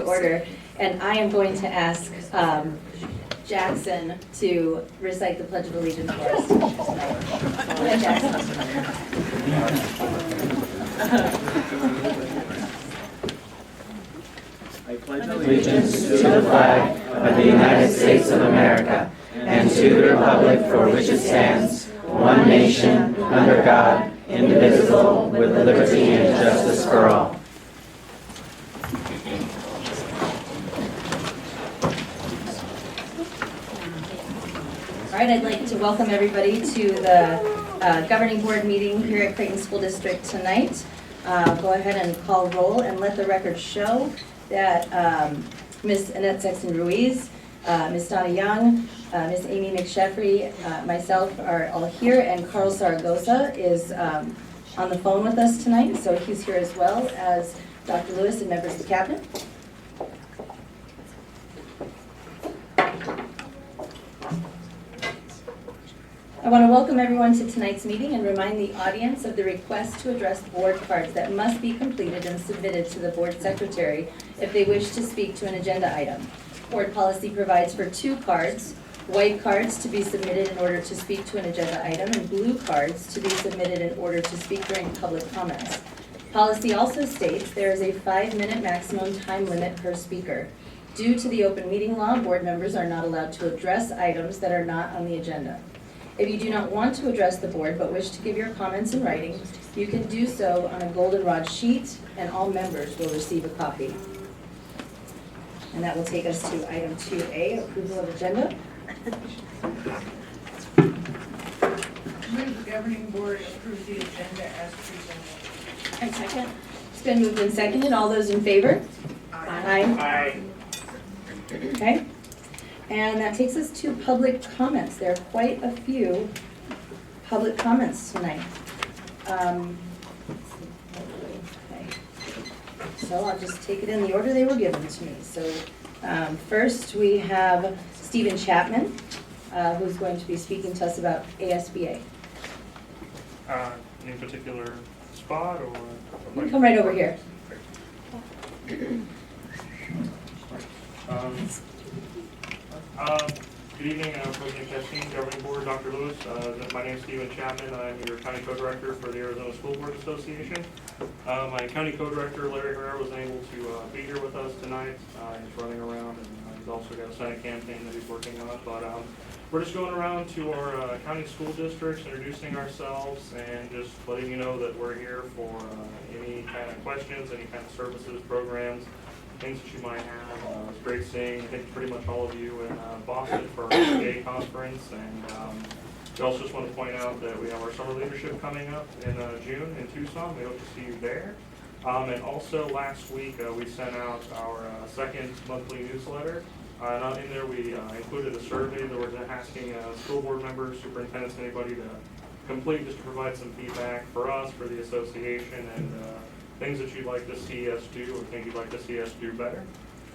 order. And I am going to ask Jackson to recite the Pledge of Allegiance for us. Jackson. I pledge allegiance to the flag of the United States of America and to the republic for which it stands, one nation, under God, indivisible, with liberty and justice for all. All right, I'd like to welcome everybody to the governing board meeting here at Creighton School District tonight. Go ahead and call roll and let the record show that Ms. Annette Sexton-Ruiz, Ms. Donna Young, Ms. Amy McSheffrey, myself are all here, and Carl Zaragoza is on the phone with us tonight, so he's here as well as Dr. Lewis and members of the cabinet. I want to welcome everyone to tonight's meeting and remind the audience of the request to address board cards that must be completed and submitted to the board secretary if they wish to speak to an agenda item. Board policy provides for 2 cards, white cards to be submitted in order to speak to an agenda item, and blue cards to be submitted in order to speak during public comments. Policy also states there is a 5-minute maximum time limit per speaker. Due to the open meeting law, board members are not allowed to address items that are not on the agenda. If you do not want to address the board but wish to give your comments in writing, you can do so on a goldenrod sheet, and all members will receive a copy. And that will take us to item 2A, approval of agenda. Move the governing board approve the agenda as presented. And second. It's been moved and seconded. All those in favor? Aye. Okay. And that takes us to public comments. There are quite a few public comments tonight. Okay. So I'll just take it in the order they were given to me. So first we have Stephen Chapman, who's going to be speaking to us about ASBA. Any particular spot or? You can come right over here. Good evening, President Castine, Governing Board, Dr. Lewis. My name is Stephen Chapman. I'm your County Co-Director for the Arizona School Board Association. My County Co-Director, Larry Herrera, was unable to be here with us tonight. He's running around, and he's also got a Senate campaign that he's working on. But we're just going around to our county school districts, introducing ourselves, and just letting you know that we're here for any kind of questions, any kind of services, programs, things that you might have. It's great seeing, I think, pretty much all of you in Boston for our ASBA conference. And we also just want to point out that we have our summer leadership coming up in June in Tucson. We hope to see you there. And also last week we sent out our second monthly newsletter. And in there we included a survey that we're asking school board members, superintendents, anybody to complete, just to provide some feedback for us, for the association, and things that you'd like to see us do or think you'd like to see us do better.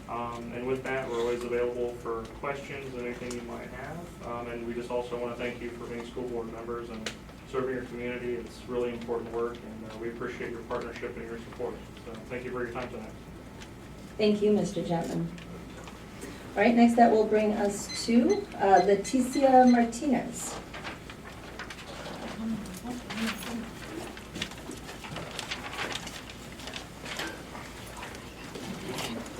And with that, we're always available for questions and anything you might have. And we just also want to thank you for being school board members and serving your community. It's really important work, and we appreciate your partnership and your support. So thank you for your time tonight. Thank you, Mr. Chapman. All right, next that will bring us to Leticia Martinez.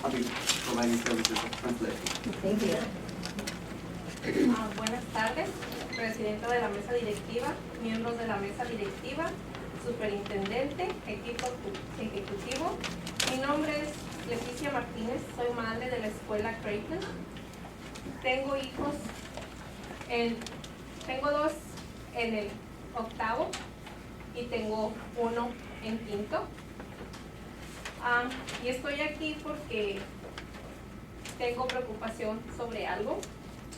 I'll be providing services of translation. Thank you. Buenas tardes, presidenta de la mesa directiva, miembros de la mesa directiva, superintendente, equipo ejecutivo. Mi nombre es Leticia Martínez, soy madre de la escuela Creighton. Tengo hijos, tengo 2 en el 8º y tengo 1 en 5º. Y estoy aquí porque tengo preocupación sobre algo.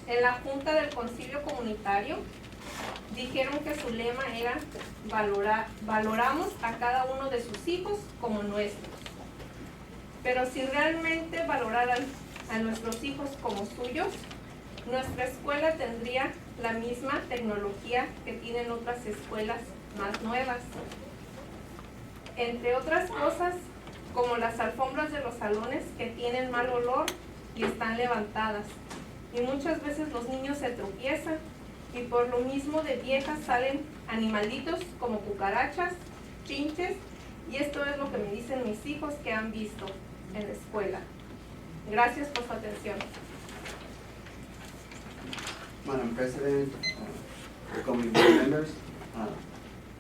En la Junta del Concilio Comunitario dijeron que su lema era valoramos a cada uno de sus hijos como nuestros. Pero si realmente valoraran a nuestros hijos como suyos, nuestra escuela tendría la misma tecnología que tienen otras escuelas más nuevas. Entre otras cosas, como las alfombras de los salones que tienen mal olor y están levantadas. Y muchas veces los niños se tropiezan y por lo mismo de viejas salen animalitos como cucarachas, chinches, y esto es lo que me dicen mis hijos que han visto en la escuela. Gracias por su atención. Madam President, committee board members,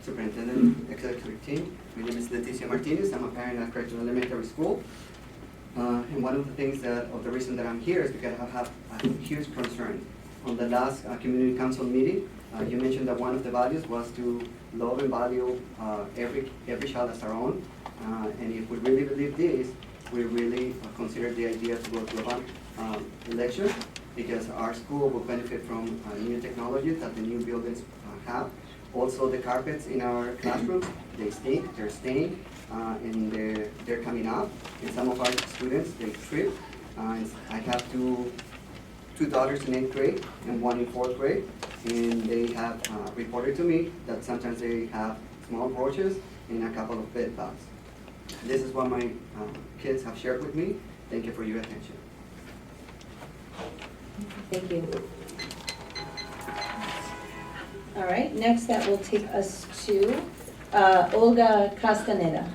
Superintendent, Executive Team, my name is Leticia Martinez. I'm a parent at Creighton Elementary School. And one of the things of the reason that I'm here is because I have a huge concern. On the last community council meeting, you mentioned that one of the values was to love and value every child as our own. And if we really believe this, we really consider the idea to go to a bond election, because our school will benefit from new technologies that the new buildings have. Also, the carpets in our classrooms, they stink, they're stained, and they're coming up. And some of our students, they trip. And I have two daughters in 8th grade and one in 4th grade, and they have reported to me that sometimes they have small roaches and a couple of bed bugs. This is what my kids have shared with me. Thank you for your attention. Thank you. All right, next that will take us to Olga Castaneda.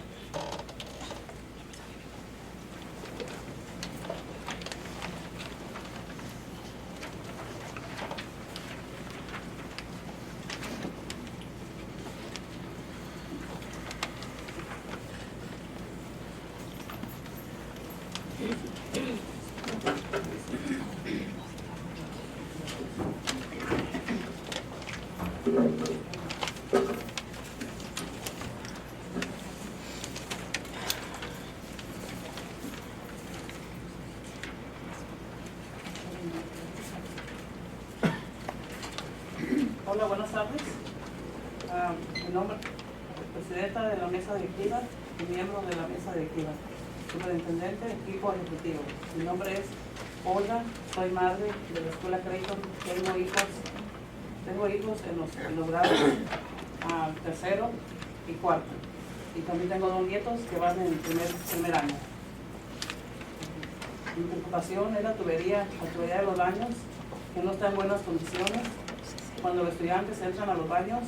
Hola, buenas tardes. Mi nombre es presidenta de la mesa directiva y miembro de la mesa directiva. Superintendente, equipo ejecutivo. Mi nombre es Olga, soy madre de la escuela Creighton. Tengo hijos en los grados tercero y cuarto. Y también tengo 2 nietos que van en el primer año. Mi preocupación es la tubería de los baños, que no está en buenas condiciones. Cuando los estudiantes entran a los baños,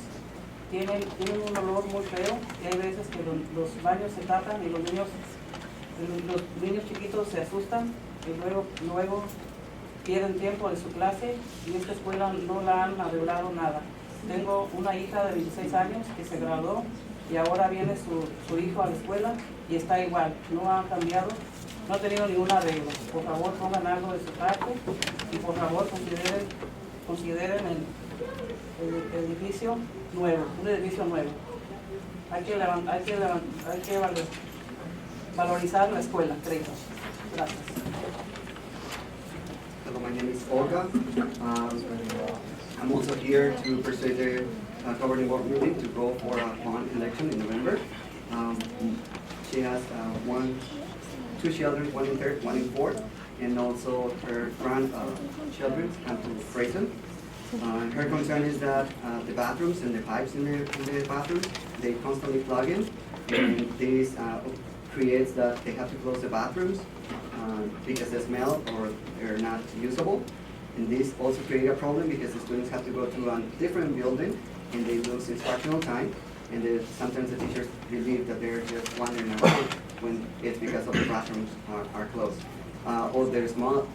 tienen un olor muy feo, y hay veces que los baños se tapan y los niños chiquitos se asustan y luego pierden tiempo de su clase, y esta escuela no la han arreglado nada. Tengo una hija de 26 años que se graduó y ahora viene su hijo a la escuela y está igual, no ha cambiado, no ha tenido ningún arreglo. Por favor, pongan algo de su parte y por favor consideren el edificio nuevo, un edificio nuevo. Hay que valorizar la escuela, Creighton. Gracias. Hello, my name is Olga. I'm also here to persuade the governing board meeting to go for a bond election in November. She has two children, one in 3rd, one in 4th, and also her grandchildren come to Creighton. Her concern is that the bathrooms and the pipes in the bathrooms, they constantly plug in, and this creates that they have to close the bathrooms because they smell or they're not usable. And this also creates a problem because the students have to go to a different building and they lose instructional time, and sometimes the teachers believe that they're just wandering around when it's because of the bathrooms are closed. Or the small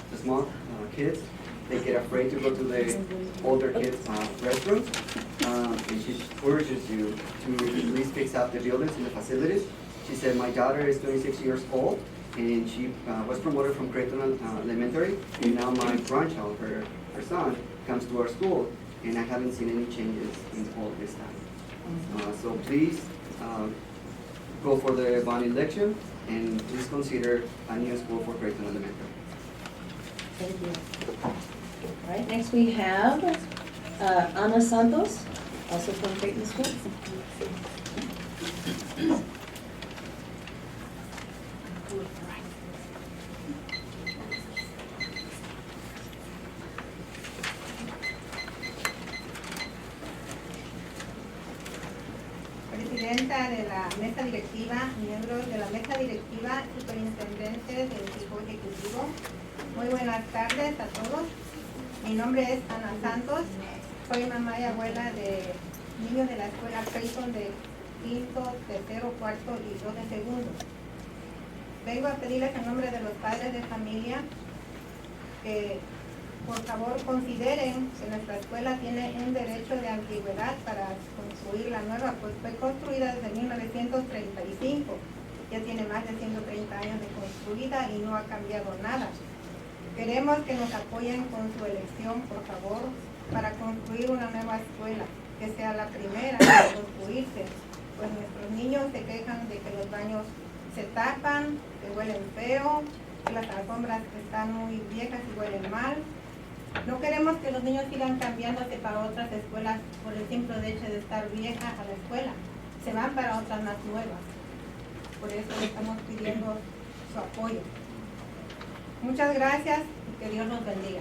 kids, they get afraid to go to the older kids' restrooms, and she urges you to please fix up the buildings and the facilities. She said, my daughter is 26 years old, and she was promoted from Creighton Elementary, and now my grandchild, her son, comes to our school, and I haven't seen any changes in all this time. So please go for the bond election, and please consider a new school for Creighton Elementary. Thank you. All right, next we have Ana Santos, also from Creighton School. Presidenta de la mesa directiva, miembros de la mesa directiva, superintendente del equipo ejecutivo. Muy buenas tardes a todos. Mi nombre es Ana Santos. Soy mamá y abuela de niños de la escuela Creighton de quinto, tercero, cuarto y 2 de segundo. Vengo a pedirles en nombre de los padres de familia que por favor consideren que nuestra escuela tiene un derecho de antigüedad para construir la nueva, pues fue construida desde 1935, ya tiene más de 130 años de construida y no ha cambiado nada. Queremos que nos apoyen con su elección, por favor, para construir una nueva escuela, que sea la primera en construirse, pues nuestros niños se quejan de que los baños se tapan, que huelen feo, que las alfombras están muy viejas y huelen mal. No queremos que los niños sigan cambiándose para otras escuelas por el simple hecho de estar vieja a la escuela. Se van para otras más nuevas. Por eso le estamos pidiendo su apoyo. Muchas gracias y que Dios nos bendiga.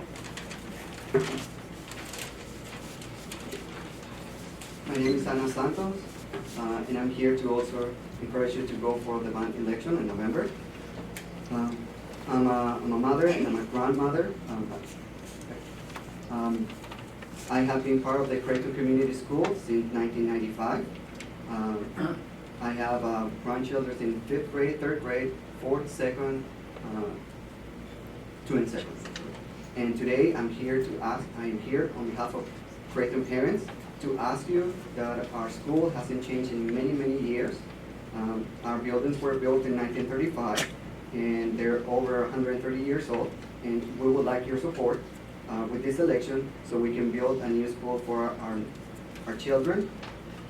My name is Ana Santos, and I'm here to also encourage you to go for the band election in November. I'm a mother and I'm a grandmother. I have been part of the Creighton Community School since 1995. I have grandchildren in 5th grade, 3rd grade, 4th, 2nd, 2 and 2nd. And today I am here on behalf of Creighton parents to ask you that our school hasn't changed in many, many years. Our buildings were built in 1935 and they're over 130 years old, and we would like your support with this election so we can build a new school for our children,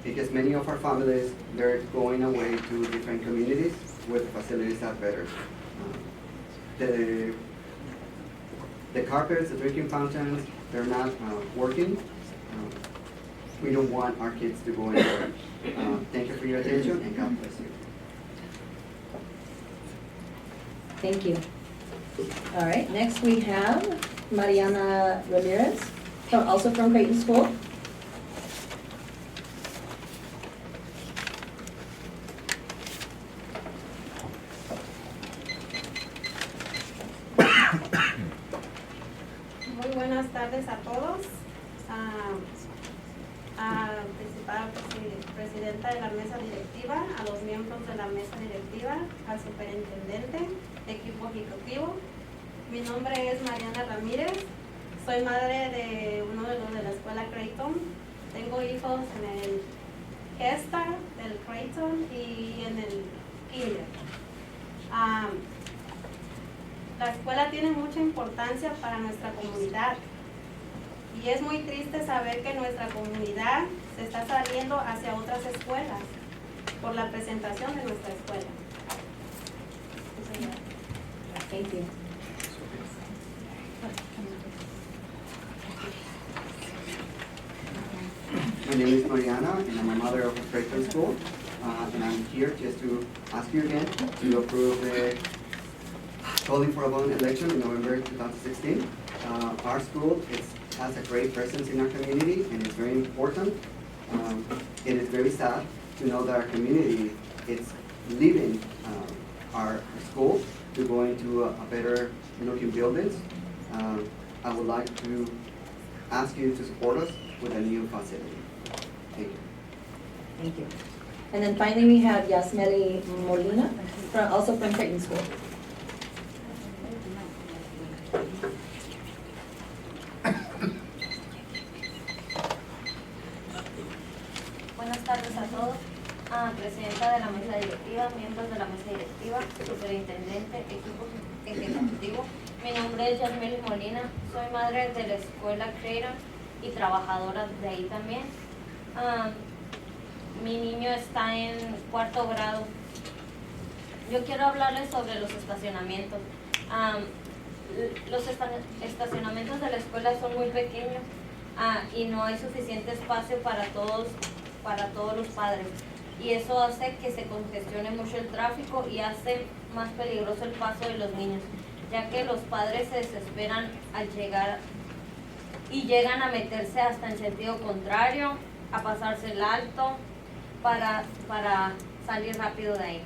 because many of our families, they're going away to different communities where the facilities are better. The carpets, the drinking fountains, they're not working. We don't want our kids to go anywhere. Thank you for your attention, and God bless you. Thank you. All right, next we have Mariana Ramirez, also from Creighton School. Muy buenas tardes a todos. Principal presidenta de la mesa directiva, a los miembros de la mesa directiva, al superintendente, equipo ejecutivo. Mi nombre es Mariana Ramírez, soy madre de uno de los de la escuela Creighton. Tengo hijos en el Head Start del Creighton y en el Kinder. La escuela tiene mucha importancia para nuestra comunidad y es muy triste saber que nuestra comunidad se está saliendo hacia otras escuelas por la presentación de nuestra escuela. Thank you. My name is Mariana, and I'm a mother of a Creighton school, and I'm here just to ask you again to approve the calling for a bond election in November 2016. Our school has a great presence in our community, and it's very important. It is very sad to know that our community is leaving our school to go into a better looking buildings. I would like to ask you to support us with a new facility. Thank you. Thank you. And then finally, we have Yasmeli Molina, also from Creighton School. Buenas tardes a todos. Presidenta de la mesa directiva, miembros de la mesa directiva, superintendente, equipo ejecutivo. Mi nombre es Yasmeli Molina, soy madre de la escuela Creighton y trabajadora de ahí también. Mi niño está en 4º grado. Yo quiero hablarles sobre los estacionamientos. Los estacionamientos de la escuela son muy pequeños y no hay suficiente espacio para todos los padres. Y eso hace que se congestione mucho el tráfico y hace más peligroso el paso de los niños, ya que los padres se desesperan al llegar y llegan a meterse hasta en sentido contrario, a pasarse el alto para salir rápido de ahí.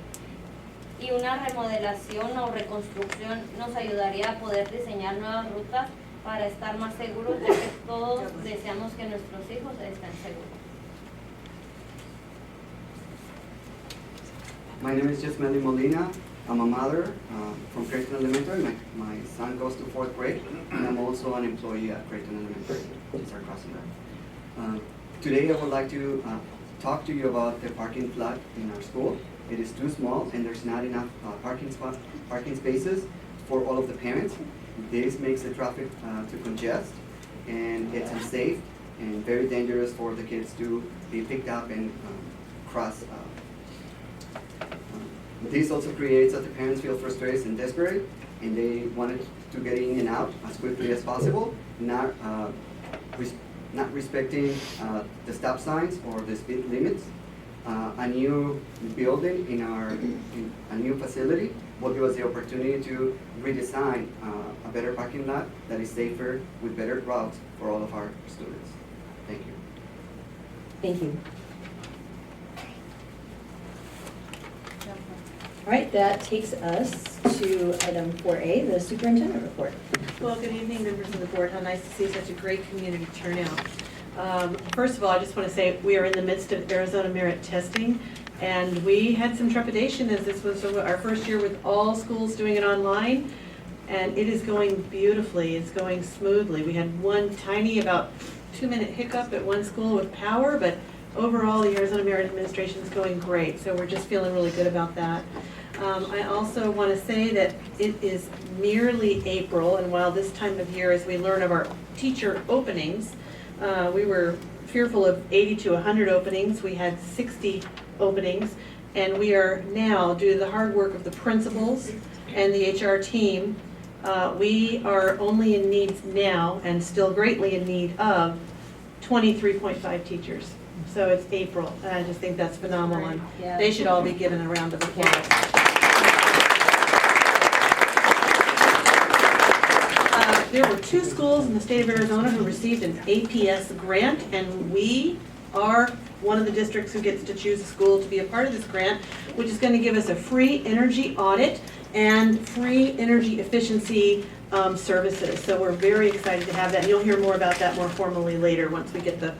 Y una remodelación o reconstrucción nos ayudaría a poder diseñar nuevas rutas para estar más seguros, ya que todos deseamos que nuestros hijos estén seguros. My name is Jasmine Molina. I'm a mother from Creighton Elementary. My son goes to 4th grade, and I'm also an employee at Creighton Elementary. These are crossing that. Today I would like to talk to you about the parking flood in our school. It is too small, and there's not enough parking spaces for all of the parents. This makes the traffic to congest, and it's unsafe and very dangerous for the kids to be picked up and cross. This also creates that the parents feel frustrated and desperate, and they wanted to get in and out as quickly as possible, not respecting the stop signs or the speed limits. A new building in a new facility will give us the opportunity to redesign a better parking lot that is safer with better routes for all of our students. Thank you. Thank you. All right, that takes us to item 4A, the superintendent report. Well, good evening, members of the board. How nice to see such a great community turnout. First of all, I just want to say we are in the midst of Arizona merit testing, and we had some trepidation as this was our first year with all schools doing it online, and it is going beautifully. It's going smoothly. We had one tiny, about 2-minute hiccup at one school with power, but overall the Arizona Merit Administration is going great, so we're just feeling really good about that. I also want to say that it is nearly April, and while this time of year, as we learn of our teacher openings, we were fearful of 80 to 100 openings. We had 60 openings, and we are now, due to the hard work of the principals and the HR team, we are only in need now, and still greatly in need of, 23.5 teachers. So it's April, and I just think that's phenomenal, and Yeah. they should all be given a round of applause. There were 2 schools in the state of Arizona who received an APS grant, and we are one of the districts who gets to choose a school to be a part of this grant, which is going to give us a free energy audit and free energy efficiency services. So we're very excited to have that, and you'll hear more about that more formally later once we get the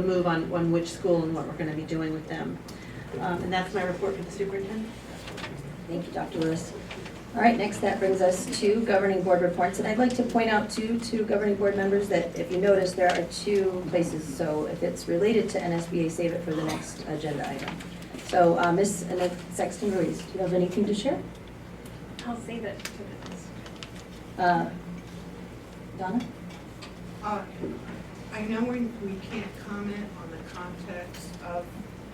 move on which school and what we're going to be doing with them. And that's my report for the superintendent. Thank you, Dr. Lewis. All right, next that brings us to governing board reports. And I'd like to point out to governing board members that if you notice, there are 2 places. So if it's related to NSBA, save it for the next agenda item. So Ms. Annette Sexton Ruiz, do you have anything to share? I'll save it to Donna? I know we can't comment on the context of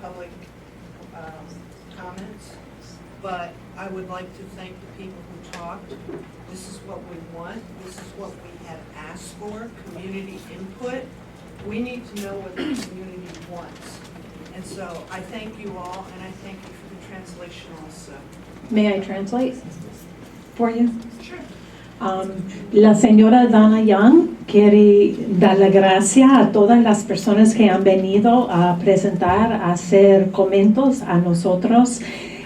public comments, but I would like to thank the people who talked. This is what we want. This is what we have asked for, community input. We need to know what the community wants. And so I thank you all, and I thank you for the translation also. May I translate for you? Sure. La señora Dana Young quiere dar la gracia a todas las personas que han venido a presentar, a hacer comentarios a nosotros,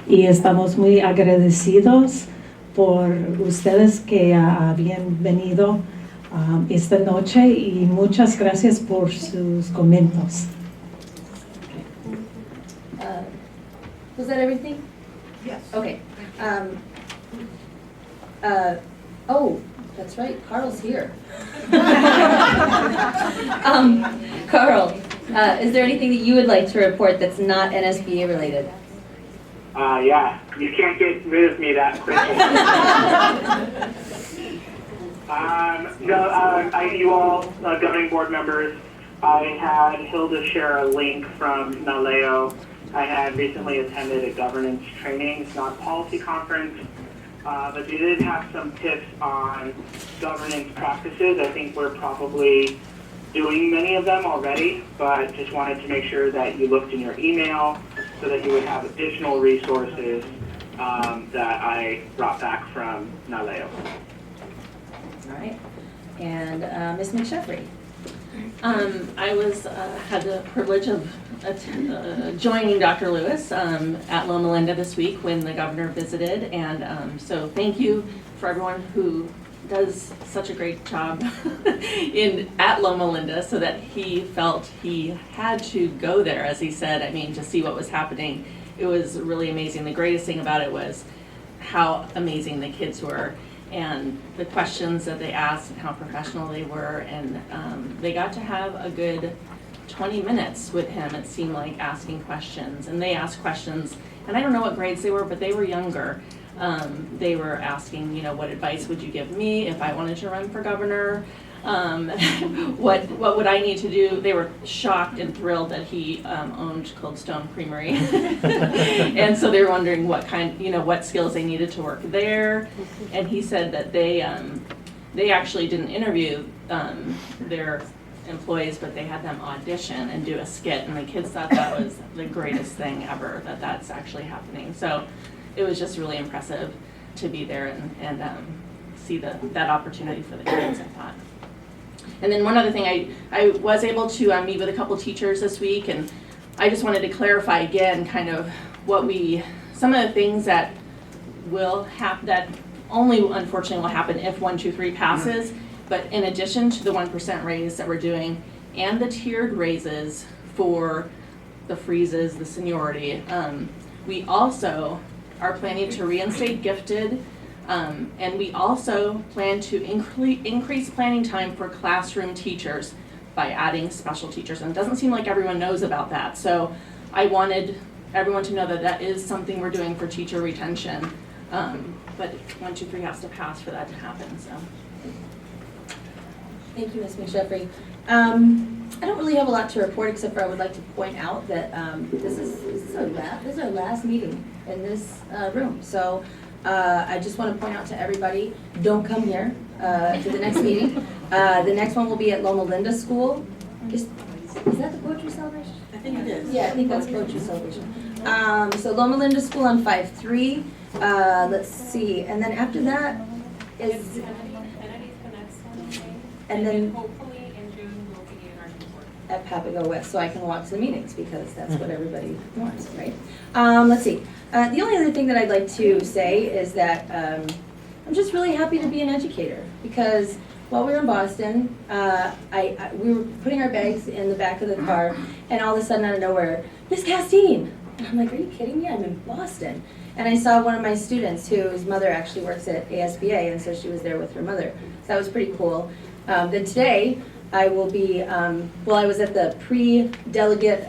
y estamos muy agradecidos por ustedes que habían venido esta noche, y muchas gracias por sus comentarios. Was that everything? Yes. Okay. Oh, that's right, Carl's here. Carl, is there anything that you would like to report that's not NSBA related? Yeah, you can't get rid of me that quickly. You all, governing board members, I had Hilda share a link from NALEO. I had recently attended a governance training, it's not a policy conference, but they did have some tips on governance practices. I think we're probably doing many of them already, but just wanted to make sure that you looked in your email so that you would have additional resources that I brought back from NALEO. All right. And Ms. McSheffrey? I had the privilege of joining Dr. Lewis at Loma Linda this week when the governor visited, and so thank you for everyone who does such a great job at Loma Linda, so that he felt he had to go there, as he said, I mean, to see what was happening. It was really amazing. The greatest thing about it was how amazing the kids were, and the questions that they asked and how professional they were, and they got to have a good 20 minutes with him, it seemed like, asking questions. And they asked questions, and I don't know what grades they were, but they were younger. They were asking, what advice would you give me if I wanted to run for governor? What would I need to do? They were shocked and thrilled that he owned Cold Stone Creamery. And so they were wondering what skills they needed to work there. And he said that they actually didn't interview their employees, but they had them audition and do a skit, and the kids thought that was the greatest thing ever, that's actually happening. So it was just really impressive to be there and see that opportunity for the kids, I thought. And then one other thing, I was able to meet with a couple teachers this week, and I just wanted to clarify again kind of some of the things that will happen, that only unfortunately will happen if 1, 2, 3 passes, but in addition to the 1% raise that we're doing and the tiered raises for the freezes, the seniority, we also are planning to reinstate gifted, and we also plan to increase planning time for classroom teachers by adding special teachers. And it doesn't seem like everyone knows about that. So I wanted everyone to know that that is something we're doing for teacher retention. But 1, 2, 3 has to pass for that to happen. So. Thank you, Ms. McSheffrey. I don't really have a lot to report, except for I would like to point out that this is our last meeting in this room. So I just want to point out to everybody, don't come here to the next meeting. The next one will be at Loma Linda School. Is that the poetry celebration? I think it is. Yeah, I think that's poetry celebration. So Loma Linda School on 5/3. Let's see, and then after that is. And then hopefully in June we'll be in our report. At Papago West, so I can walk to the meetings, because that's what everybody wants, right? Let's see. The only other thing that I'd like to say is that I'm just really happy to be an educator, because while we were in Boston, we were putting our bags in the back of the car, and all of a sudden out of nowhere, Miss Castine! And I'm like, are you kidding me? I'm in Boston. And I saw one of my students whose mother actually works at ASBA, and so she was there with her mother. So that was pretty cool. Then today, I will be, I was at the pre-delegate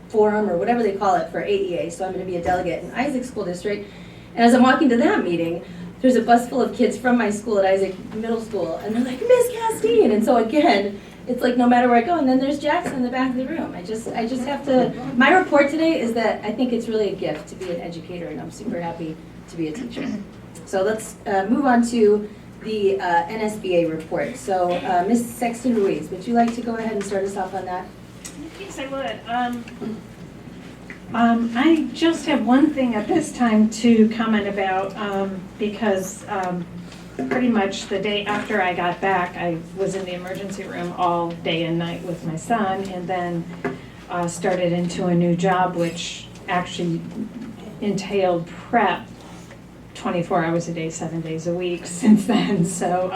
forum, or whatever they call it, for AEA, so I'm going to be a delegate in Isaac School District. And as I'm walking to that meeting, there's a bus full of kids from my school at Isaac Middle School, and they're like, Miss Castine! And so again, it's like no matter where I go, and then there's Jackson in the back of the room. I just have to, my report today is that I think it's really a gift to be an educator, and I'm super happy to be a teacher. So let's move on to the NSBA report. So Ms. Sexton Ruiz, would you like to go ahead and start us off on that? Yes, I would. I just have one thing at this time to comment about, because pretty much the day after I got back, I was in the emergency room all day and night with my son, and then started into a new job, which actually entailed prep 24 hours a day, 7 days a week since then. So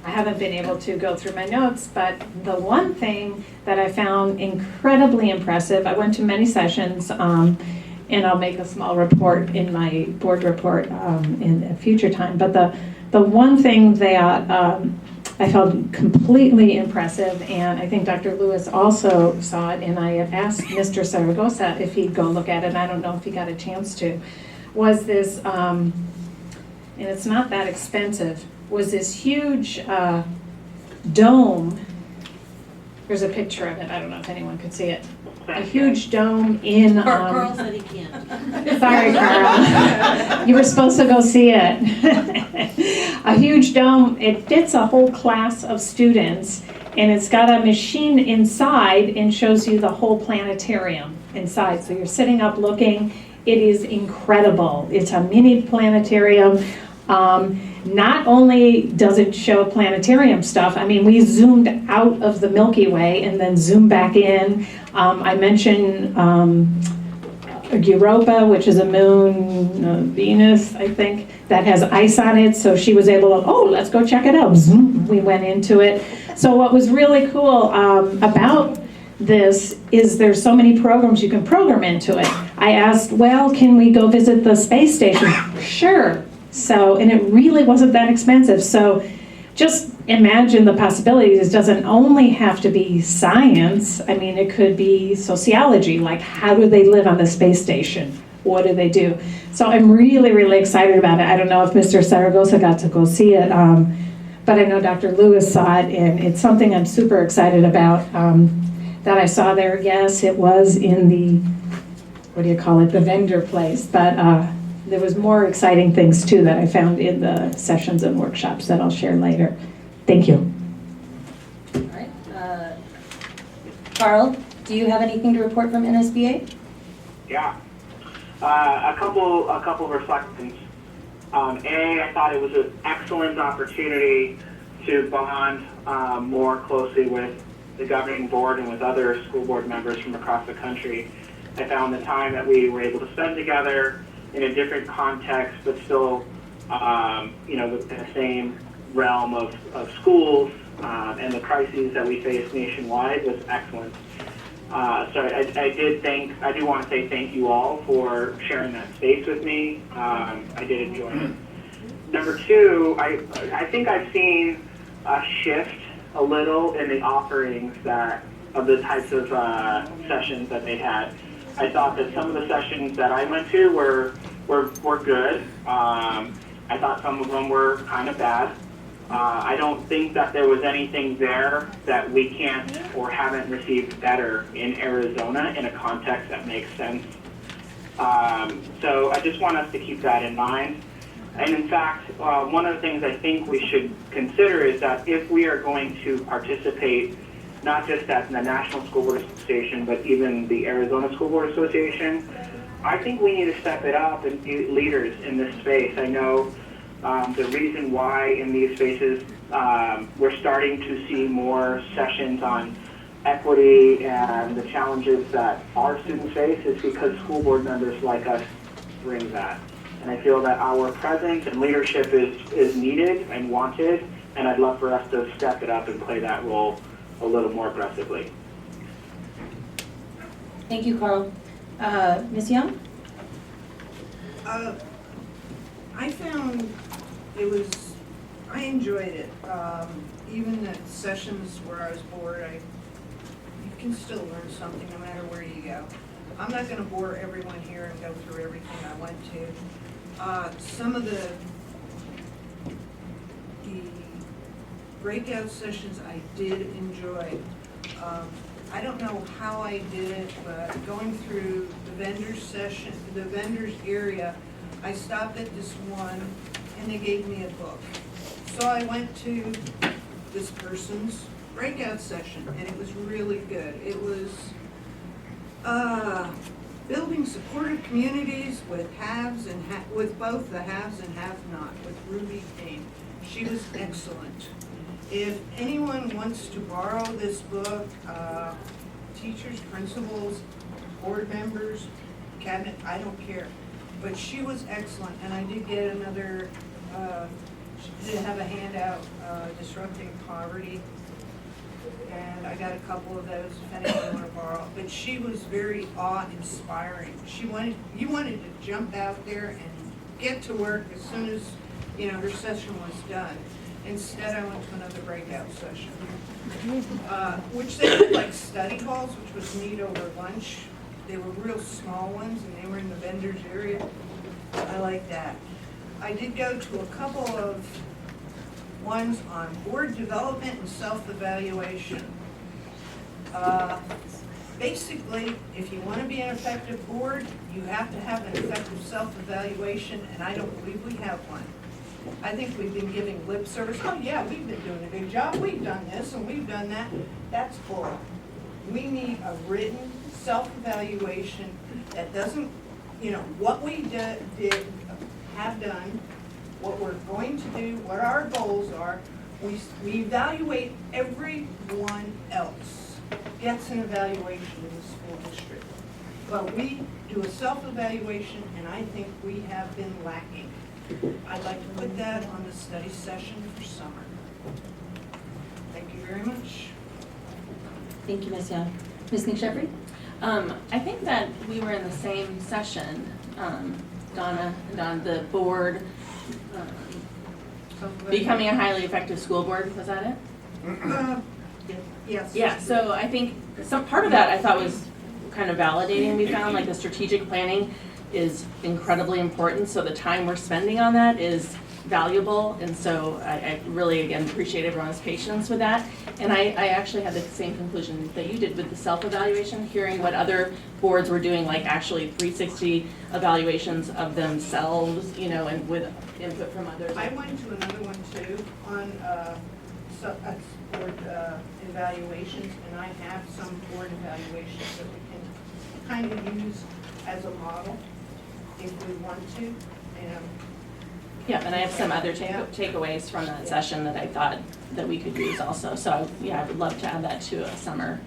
I haven't been able to go through my notes, but the one thing that I found incredibly impressive, I went to many sessions, and I'll make a small report in my board report in a future time, but the one thing that I found completely impressive, and I think Dr. Lewis also saw it, and I had asked Mr. Zaragoza if he'd go look at it, and I don't know if he got a chance to, was this, and it's not that expensive, was this huge dome. Here's a picture of it. I don't know if anyone could see it. A huge dome in. Carl said he can't. Sorry, Carl. You were supposed to go see it. A huge dome. It fits a whole class of students, and it's got a machine inside and shows you the whole planetarium inside. So you're sitting up looking. It is incredible. It's a mini planetarium. Not only does it show planetarium stuff, I mean, we zoomed out of the Milky Way and then zoomed back in. I mentioned Europa, which is a moon, Venus, I think, that has ice on it. So she was able to, oh, let's go check it out. Zoom, we went into it. So what was really cool about this is there's so many programs you can program into it. I asked, well, can we go visit the space station? Sure. So, and it really wasn't that expensive. So just imagine the possibilities. It doesn't only have to be science. I mean, it could be sociology, like how do they live on the space station? What do they do? So I'm really, really excited about it. I don't know if Mr. Zaragoza got to go see it, but I know Dr. Lewis saw it, and it's something I'm super excited about that I saw there. Yes, it was in the, what do you call it, the vendor place, but there was more exciting things too that I found in the sessions and workshops that I'll share later. Thank you. All right. Carl, do you have anything to report from NSBA? Yeah. A couple of reflections. I thought it was an excellent opportunity to bond more closely with the governing board and with other school board members from across the country. I found the time that we were able to spend together in a different context, but still, within the same realm of schools and the crises that we face nationwide was excellent. So I do want to say thank you all for sharing that space with me. I did enjoy it. Number two, I think I've seen a shift a little in the offerings of the types of sessions that they had. I thought that some of the sessions that I went to were good. I thought some of them were kind of bad. I don't think that there was anything there that we can't or haven't received better in Arizona in a context that makes sense. So I just want us to keep that in mind. And in fact, one of the things I think we should consider is that if we are going to participate, not just at the National School Board Association, but even the Arizona School Board Association, I think we need to step it up and be leaders in this space. I know the reason why in these spaces we're starting to see more sessions on equity and the challenges that our students face is because school board members like us bring that. And I feel that our presence and leadership is needed and wanted, and I'd love for us to step it up and play that role a little more aggressively. Thank you, Carl. Ms. Young? I found I enjoyed it. Even at sessions where I was bored, you can still learn something no matter where you go. I'm not going to bore everyone here and go through everything I went to. Some of the breakout sessions I did enjoy. I don't know how I did it, but going through the vendors area, I stopped at this one and they gave me a book. So I went to this person's breakout session and it was really good. It was building supportive communities with with both the haves and have-not, with Ruby Payne. She was excellent. If anyone wants to borrow this book, teachers, principals, board members, cabinet, I don't care. But she was excellent, and I did get another, she did have a handout, Disrupting Poverty, and I got a couple of those if anyone want to borrow. But she was very awe-inspiring. You wanted to jump out there and get to work as soon as her session was done. Instead, I went to another breakout session, which they did like study halls, which was neat over lunch. They were real small ones, and they were in the vendors area. I like that. I did go to a couple of ones on board development and self-evaluation. Basically, if you want to be an effective board, you have to have an effective self-evaluation, and I don't believe we have one. I think we've been giving lip service. Oh yeah, we've been doing a good job. We've done this and we've done that. That's bull. We need a written self-evaluation that doesn't, what we have done, what we're going to do, what our goals are. We evaluate everyone else gets an evaluation in the school district. But we do a self-evaluation, and I think we have been lacking. I'd like to put that on the study session for summer. Thank you very much. Thank you, Ms. Young. Ms. McSheffrey? I think that we were in the same session, Donna, and on the board, becoming a highly effective school board, was that it? Yes. Yeah, so I think some part of that I thought was kind of validating. We found like the strategic planning is incredibly important, so the time we're spending on that is valuable, and so I really, again, appreciate everyone's patience with that. And I actually had the same conclusion that you did with the self-evaluation, hearing what other boards were doing, like actually 360 evaluations of themselves, you know, and with input from others. I went to another one too on board evaluations, and I have some board evaluations that we can kind of use as a model if we want to. Yeah, and I have some other takeaways from that session that I thought that we could use also. So yeah, I would love to add that to a summer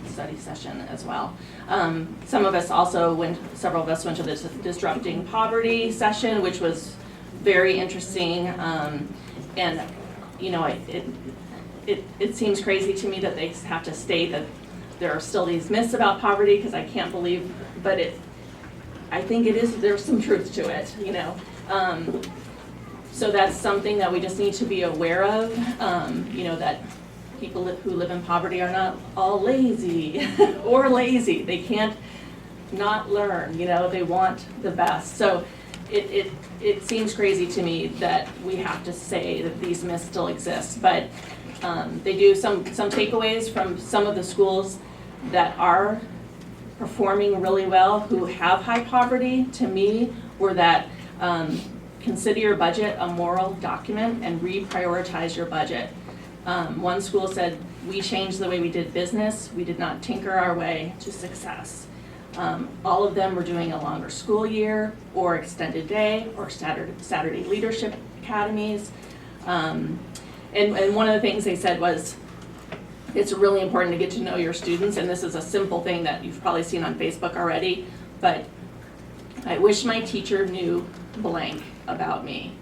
study session as well. Some of us also several of us went to the Disrupting Poverty session, which was very interesting. And you know, it seems crazy to me that they have to state that there are still these myths about poverty, because I can't believe, but I think there's some truth to it, you know. So that's something that we just need to be aware of, you know, that people who live in poverty are not all lazy or lazy. They can't not learn, you know, they want the best. So it seems crazy to me that we have to say that these myths still exist, but they do some takeaways from some of the schools that are performing really well who have high poverty, to me, were that consider your budget a moral document and reprioritize your budget. One school said, we changed the way we did business. We did not tinker our way to success. All of them were doing a longer school year or extended day or Saturday leadership academies. And one of the things they said was, it's really important to get to know your students, and this is a simple thing that you've probably seen on Facebook already, but I wish my teacher knew blank about me.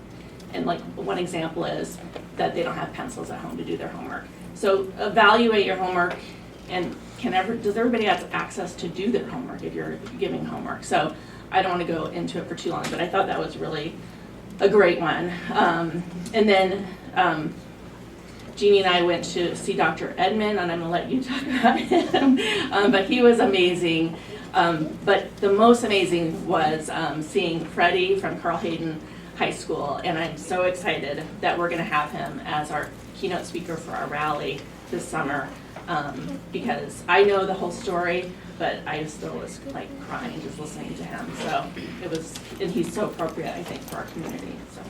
And like one example is that they don't have pencils at home to do their homework. So evaluate your homework, and does everybody have access to do their homework if you're giving homework? So I don't want to go into it for too long, but I thought that was really a great one. And then Jeannie and I went to see Dr. Edmond, and I'm gonna let you talk about him, but he was amazing. But the most amazing was seeing Freddie from Carl Hayden High School, and I'm so excited that we're gonna have him as our keynote speaker for our rally this summer, because I know the whole story, but I still was like crying just listening to him. So and he's so appropriate, I think, for our community. So.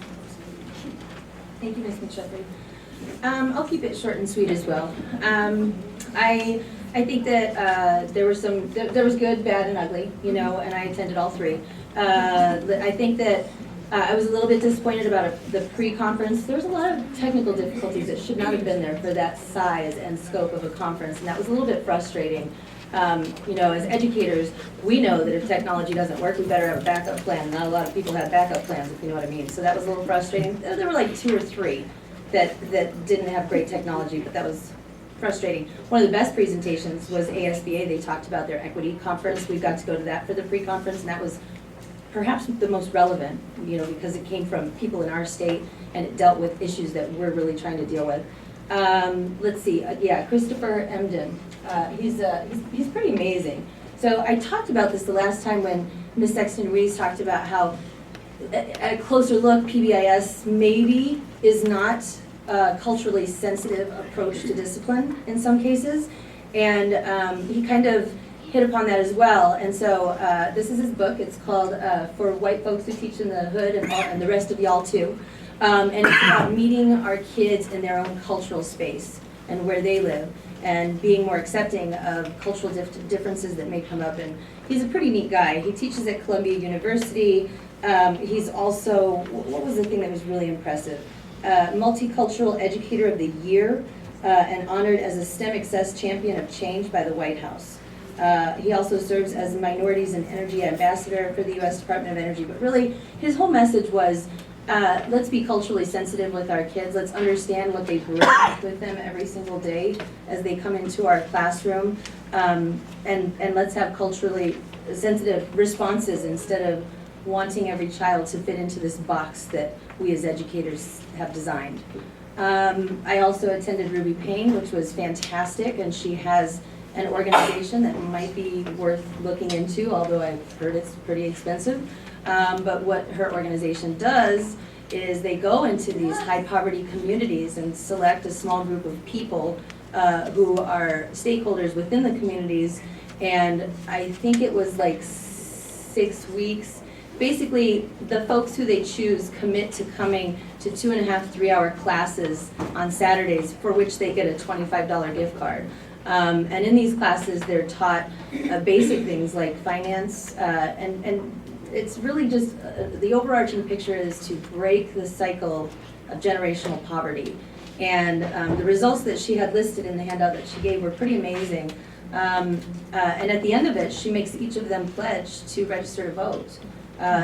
Thank you, Ms. McSheffrey. I'll keep it short and sweet as well. I think that there was good, bad, and ugly, you know, and I attended all three. I think that I was a little bit disappointed about the pre-conference. There was a lot of technical difficulties that should not have been there for that size and scope of a conference, and that was a little bit frustrating. You know, as educators, we know that if technology doesn't work, we better have a backup plan. Not a lot of people have backup plans, if you know what I mean. So that was a little frustrating. There were like 2 or 3 that didn't have great technology, but that was frustrating. One of the best presentations was ASBA. They talked about their equity conference. We got to go to that for the pre-conference, and that was perhaps the most relevant, you know, because it came from people in our state and it dealt with issues that we're really trying to deal with. Let's see, Christopher Emden. He's pretty amazing. So I talked about this the last time when Ms. Sexton-Reese talked about how at a closer look, PBIS maybe is not a culturally sensitive approach to discipline in some cases. And he kind of hit upon that as well. And so this is his book. It's called For White Folks Who Teach in the Hood and the Rest of Y'all Too. And it's about meeting our kids in their own cultural space and where they live and being more accepting of cultural differences that may come up. And he's a pretty neat guy. He teaches at Columbia University. He's also, what was the thing that was really impressive? Multicultural Educator of the Year, and honored as a STEM Access Champion of Change by the White House. He also serves as Minorities and Energy Ambassador for the U.S. Department of Energy. But really, his whole message was, let's be culturally sensitive with our kids. Let's understand what they bring with them every single day as they come into our classroom. And let's have culturally sensitive responses instead of wanting every child to fit into this box that we as educators have designed. I also attended Ruby Payne, which was fantastic, and she has an organization that might be worth looking into, although I've heard it's pretty expensive. But what her organization does is they go into these high poverty communities and select a small group of people who are stakeholders within the communities, and I think it was like 6 weeks. Basically, the folks who they choose commit to coming to 2.5 3-hour classes on Saturdays, for which they get a $25 gift card. And in these classes, they're taught basic things like finance, and it's really just, the overarching picture is to break the cycle of generational poverty. And the results that she had listed in the handout that she gave were pretty amazing. And at the end of it, she makes each of them pledge to register to vote.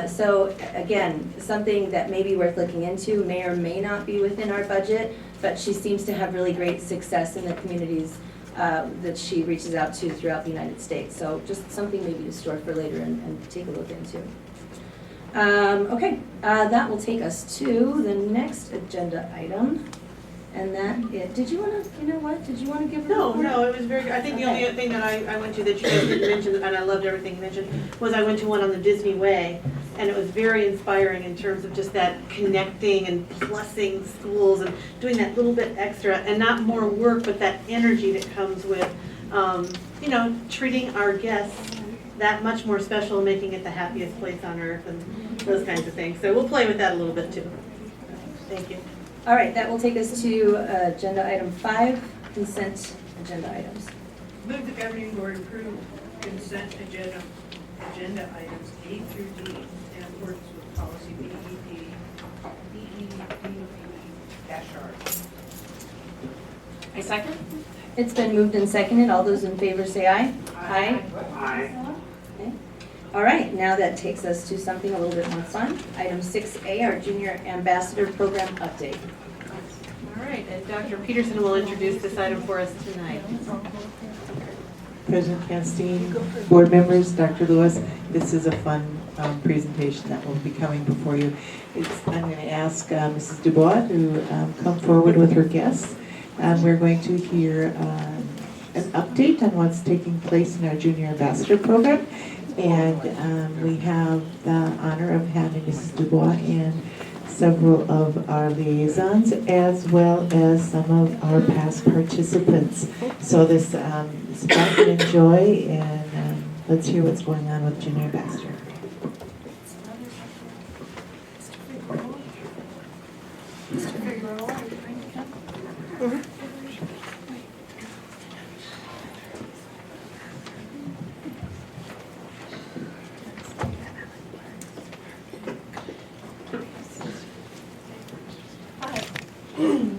So again, something that may be worth looking into, may or may not be within our budget, but she seems to have really great success in the communities that she reaches out to throughout the United States. So just something maybe to store for later and take a look into. Okay, that will take us to the next agenda item. And that, did you want to, you know what, did you want to give her a report? No, it was very good. I think the only thing that I went to that you guys didn't mention, and I loved everything you mentioned, was I went to one on the Disney Way, and it was very inspiring in terms of just that connecting and plussing schools and doing that little bit extra, and not more work, but that energy that comes with, you know, treating our guests that much more special and making it the happiest place on earth and those kinds of things. So we'll play with that a little bit too. Thank you. All right, that will take us to agenda item 5, consent agenda items. Move the governing board approve consent agenda items A through D in accordance with policy DEP-R. I second. It's been moved and seconded. All those in favor say aye. Aye. Aye. Okay. All right, now that takes us to something a little bit more fun. Item 6A, our Junior Ambassador Program update. All right, and Dr. Peterson will introduce this item for us tonight. President Castine, board members, Dr. Lewis, this is a fun presentation that will be coming before you. I'm going to ask Mrs. Dubois to come forward with her guests. We're going to hear an update on what's taking place in our Junior Ambassador Program. And we have the honor of having Mrs. Dubois and several of our liaisons, as well as some of our past participants. So this is fun and enjoy, and let's hear what's going on with Junior Ambassador.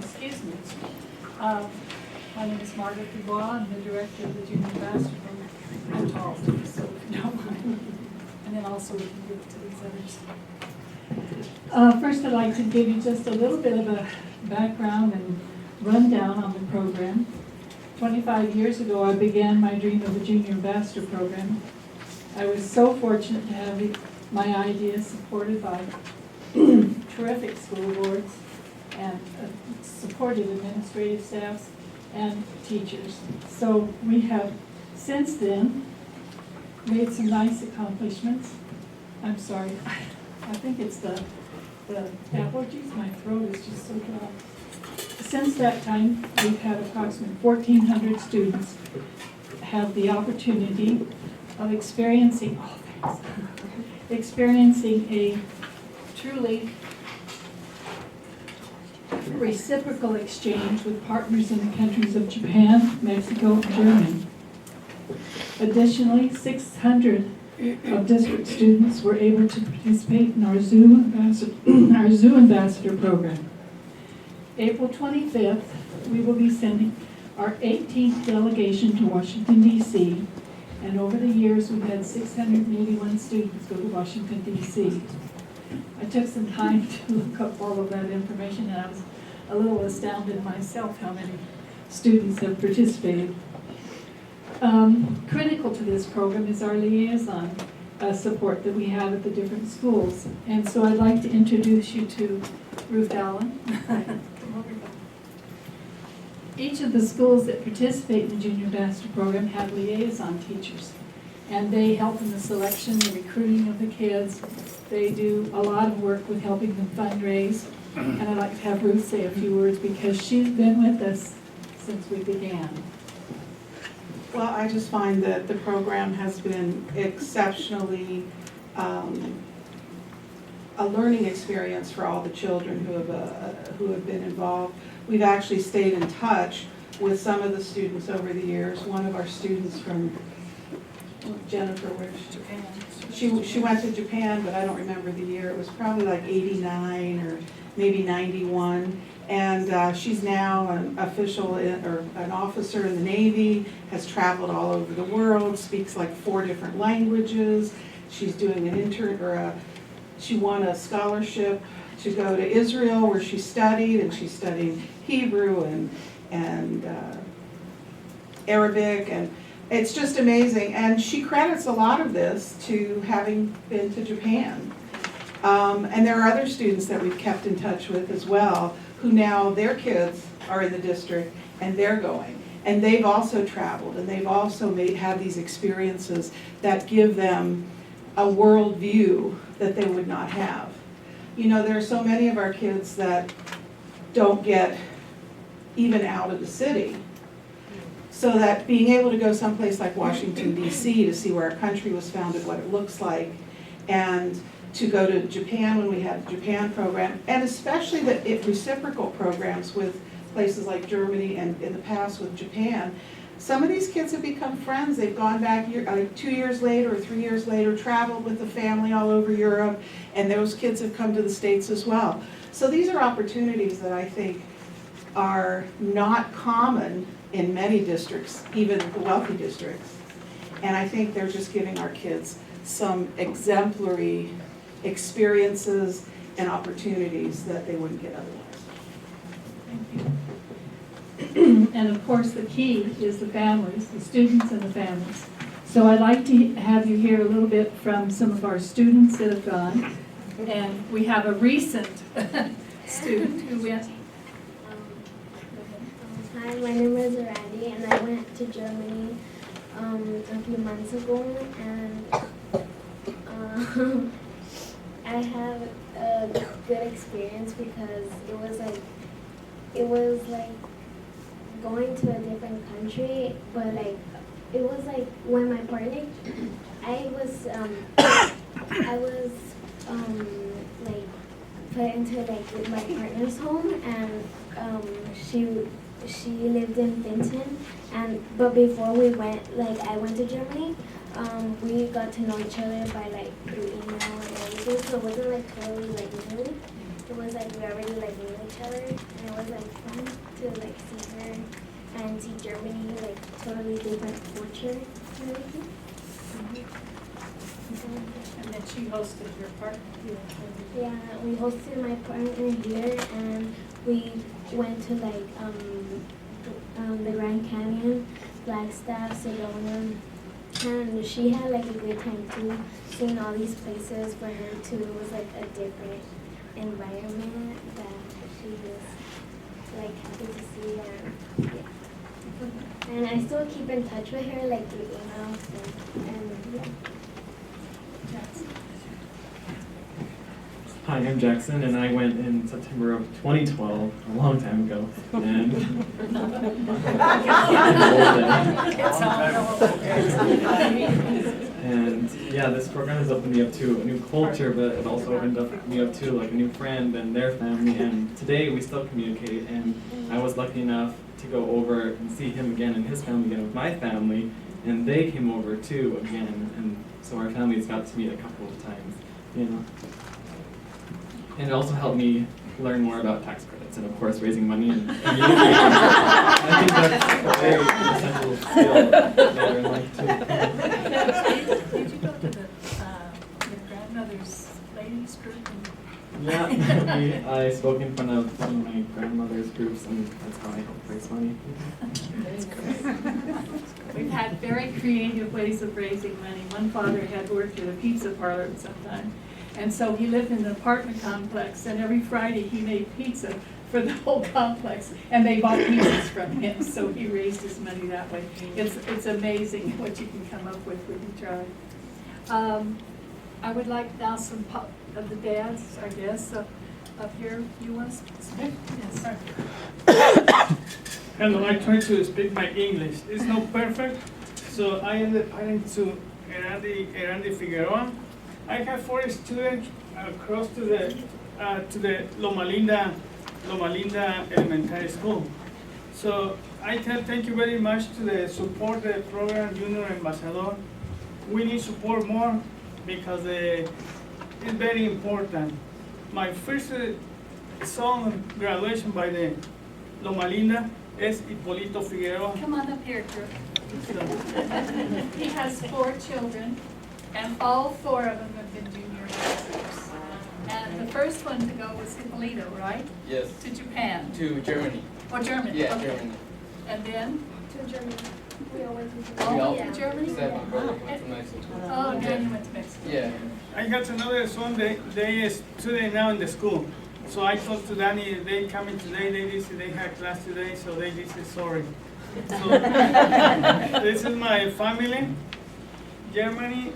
Excuse me. My name is Margaret Dubois. I'm the director of the Junior Ambassador Program. I'm tall too, so if you don't mind. And then also we can give it to these others. First, I'd like to give you just a little bit of a background and rundown on the program. 25 years ago, I began my dream of the Junior Ambassador Program. I was so fortunate to have my ideas supported by terrific school boards and supported administrative staffs and teachers. So we have since then made some nice accomplishments. I'm sorry, I think it's the allergies, my throat is just so dry. Since that time, we've had approximately 1,400 students have the opportunity of experiencing a truly reciprocal exchange with partners in the countries of Japan, Mexico, and Germany. Additionally, 600 of district students were able to participate in our Zoo Ambassador program. April 25th, we will be sending our 18th delegation to Washington, D.C., and over the years, we've had 681 students go to Washington, D.C. I took some time to look up all of that information, and I was a little astounded myself how many students have participated. Critical to this program is our liaison support that we have at the different schools. And so I'd like to introduce you to Ruth Allen. Each of the schools that participate in the Junior Ambassador program have liaison teachers. And they help in the selection, the recruiting of the kids. They do a lot of work with helping them fundraise. And I'd like to have Ruth say a few words because she's been with us since we began. Well, I just find that the program has been exceptionally a learning experience for all the children who have been involved. We've actually stayed in touch with some of the students over the years. One of our students from Jennifer, where Japan. She went to Japan, but I don't remember the year. It was probably like 89 or maybe 91. And she's now an official or an officer in the Navy, has traveled all over the world, speaks like 4 different languages. She's doing an she won a scholarship to go to Israel where she studied, and she's studying Hebrew and Arabic, and it's just amazing. And she credits a lot of this to having been to Japan. And there are other students that we've kept in touch with as well, who now their kids are in the district and they're going. And they've also traveled, and they've also had these experiences that give them a world view that they would not have. You know, there are so many of our kids that don't get even out of the city. So that being able to go someplace like Washington, D.C. to see where our country was founded, what it looks like, and to go to Japan when we had the Japan program, and especially the reciprocal programs with places like Germany and in the past with Japan. Some of these kids have become friends. They've gone back 2 years later or 3 years later, traveled with the family all over Europe, and those kids have come to the States as well. So these are opportunities that I think are not common in many districts, even the wealthy districts. And I think they're just giving our kids some exemplary experiences and opportunities that they wouldn't get otherwise. Thank you. And of course, the key is the families, the students and the families. So I'd like to have you hear a little bit from some of our students that have gone. And we have a recent student who went. Hi, my name is Randy, and I went to Germany a few months ago, and I had a good experience because it was like going to a different country, but like it was like when my partner, I was like put into like my partner's home, and she lived in Vinton, but before we went, like I went to Germany, we got to know each other by like through email and everything, so it wasn't like totally like new. It was like we already like knew each other, and it was like fun to like see her and see Germany, like totally different culture and everything. And then she hosted your partner. Yeah, we hosted my partner here, and we went to like the Grand Canyon, Flagstaff, Sedona, and she had like a good time too, seeing all these places for her too. It was like a different environment that she was like happy to see, and yeah. And I still keep in touch with her like through emails and yeah. Hi, I'm Jackson, and I went in September of 2012, a long time ago. And yeah, this program has opened me up to a new culture, but it also opened me up to like a new friend and their family. And today we still communicate, and I was lucky enough to go over and see him again and his family again with my family. and they came over too again, and so our families got to meet a couple of times, you know. And it also helped me learn more about tax credits and of course raising money and communicating. I think that's a very essential skill later in life too. Did you go to your grandmother's ladies group? Yeah, I spoke in front of one of my grandmother's groups, and that's how I helped raise money. That's great. We've had very creative ways of raising money. One father had worked at a pizza parlor at some time, and so he lived in an apartment complex, and every Friday he made pizza for the whole complex, and they bought pizzas from him, so he raised his money that way. It's amazing what you can come up with when you try. I would like now some of the dads, I guess, up here. You want to speak? Yes. Hello, I try to speak my English. It's not perfect, so I am the parent to Erandi Figueroa. I have 4 students across to the Loma Linda Elementary School. So I thank you very much to the support the program Junior Ambassador. We need support more because it's very important. My first son graduation by the Loma Linda is Hipólito Figueroa. Come on up here, Drew. He has 4 children, and all 4 of them have been junior ambassadors. And the first one to go was Hipólito, right? Yes. To Japan. To Germany. Oh, Germany. Yeah, okay. Germany. And then? To Germany. We all went to All Germany. went to Germany? Except my brother went to Mexico. Oh, Danny went to Mexico. Yeah. I got another son, they is today now in the school. So I talked to Danny, they coming today, they had class today, so they say sorry. So this is my family, Germany.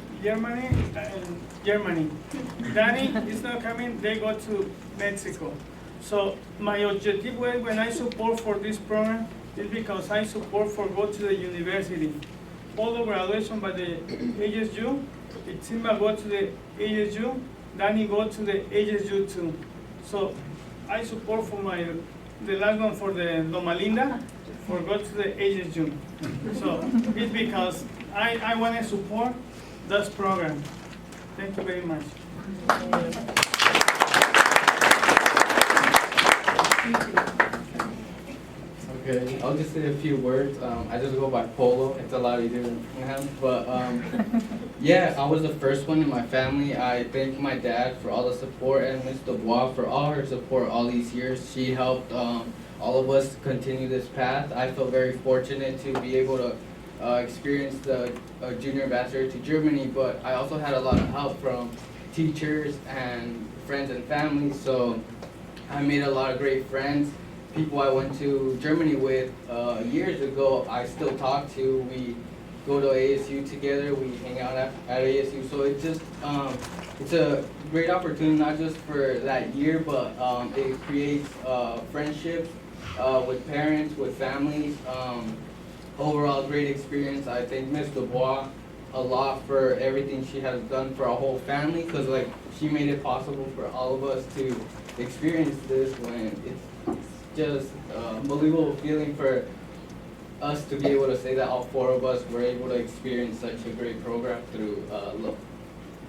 Danny is not coming, they go to Mexico. So my objective when I support for this program is because I support for go to the university. All the graduation by the ASU, Itzima go to the ASU, Danny go to the ASU too. So I support for the last one for the Loma Linda, for go to the ASU. So it's because I want to support this program. Thank you very much. Okay, I'll just say a few words. I just go by Polo. It's a lot easier than him. But yeah, I was the first one in my family. I thank my dad for all the support and Ms. Dubois for all her support all these years. She helped all of us continue this path. I feel very fortunate to be able to experience the junior ambassador to Germany, but I also had a lot of help from teachers and friends and family. So I made a lot of great friends. People I went to Germany with years ago, I still talk to. We go to ASU together, we hang out at ASU. So it's just, it's a great opportunity, not just for that year, but it creates friendships with parents, with families. Overall, great experience. I thank Ms. Dubois a lot for everything she has done for our whole family, because like she made it possible for all of us to experience this when it's just unbelievable feeling for us to be able to say that all 4 of us were able to experience such a great program through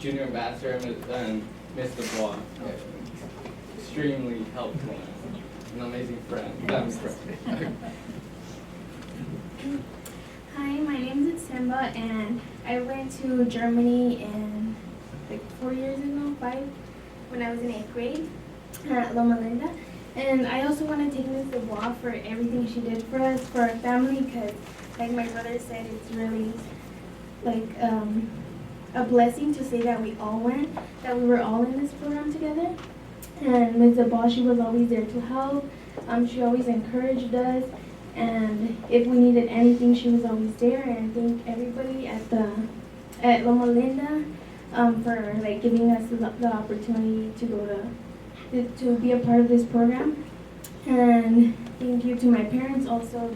Junior Ambassador and Ms. Dubois. Extremely helpful. An amazing friend. Hi, my name is Simba, and I went to Germany in like 4 years ago, 5, when I was in 8th grade at Loma Linda. And I also want to thank Ms. Dubois for everything she did for us, for our family, because like my brother said, it's really like a blessing to say that we all went, that we were all in this program together. And Ms. Dubois, she was always there to help. She always encouraged us, and if we needed anything, she was always there. And I thank everybody at Loma Linda for like giving us the opportunity to go to be a part of this program. And thank you to my parents also.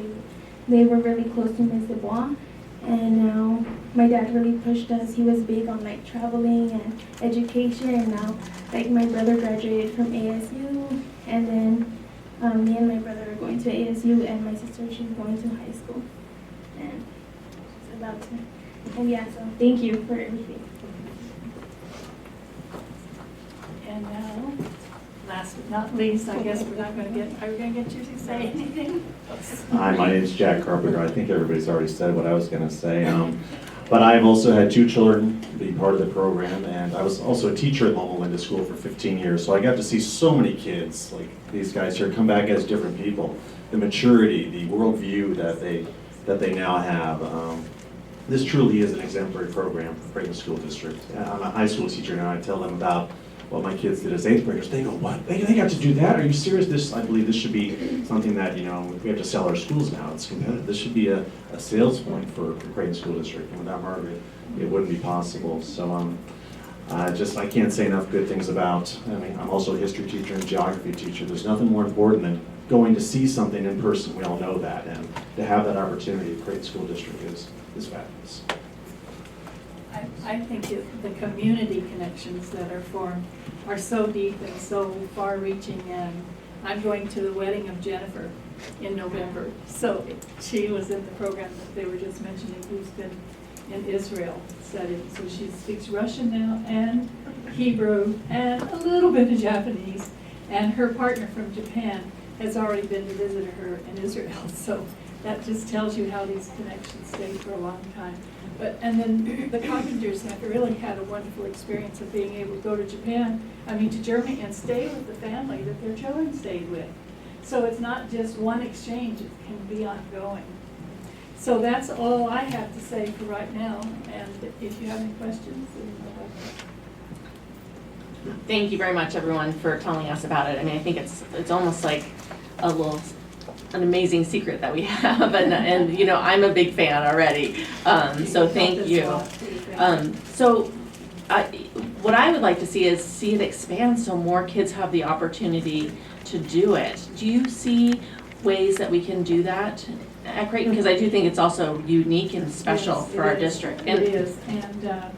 They were really close to Ms. Dubois. And now my dad really pushed us. He was big on like traveling and education. And now like my brother graduated from ASU, and then me and my brother are going to ASU, and my sister, she's going to high school. And about to. And yeah, so thank you for everything. And now, last but not least, I guess we're not going to get, are we going to get you to say anything? Hi, my name's Jack Carpenter. I think everybody's already said what I was going to say. But I've also had 2 children be part of the program, and I was also a teacher at Loma Linda School for 15 years. So I got to see so many kids, like these guys here, come back as different people. The maturity, the worldview that they now have. This truly is an exemplary program for Creighton School District. I'm a high school teacher now. I tell them about what my kids did as 8th graders. They go, what? They got to do that? Are you serious? I believe this should be something that, we have to sell our schools now. It's competitive. This should be a sales point for Creighton School District. And without Margaret, it wouldn't be possible. So I can't say enough good things about, I'm also a history teacher and geography teacher. There's nothing more important than going to see something in person. We all know that. And to have that opportunity at Creighton School District is fabulous. I think the community connections that are formed are so deep and so far-reaching, and I'm going to the wedding of Jennifer in November. So she was in the program that they were just mentioning, who's been in Israel studying. So she speaks Russian now and Hebrew and a little bit of Japanese. And her partner from Japan has already been to visit her in Israel. So that just tells you how these connections stay for a long time. And then the Carpenters have really had a wonderful experience of being able to go to to Germany and stay with the family that their children stayed with. So it's not just one exchange, it can be ongoing. So that's all I have to say for right now, and if you have any questions. Thank you very much, everyone, for telling us about it. I think it's almost like an amazing secret that we have, and I'm a big fan already. So thank you. What I would like to see it expand so more kids have the opportunity to do it. Do you see ways that we can do that at Creighton? Because I do think it's also unique and special for our district. It is, and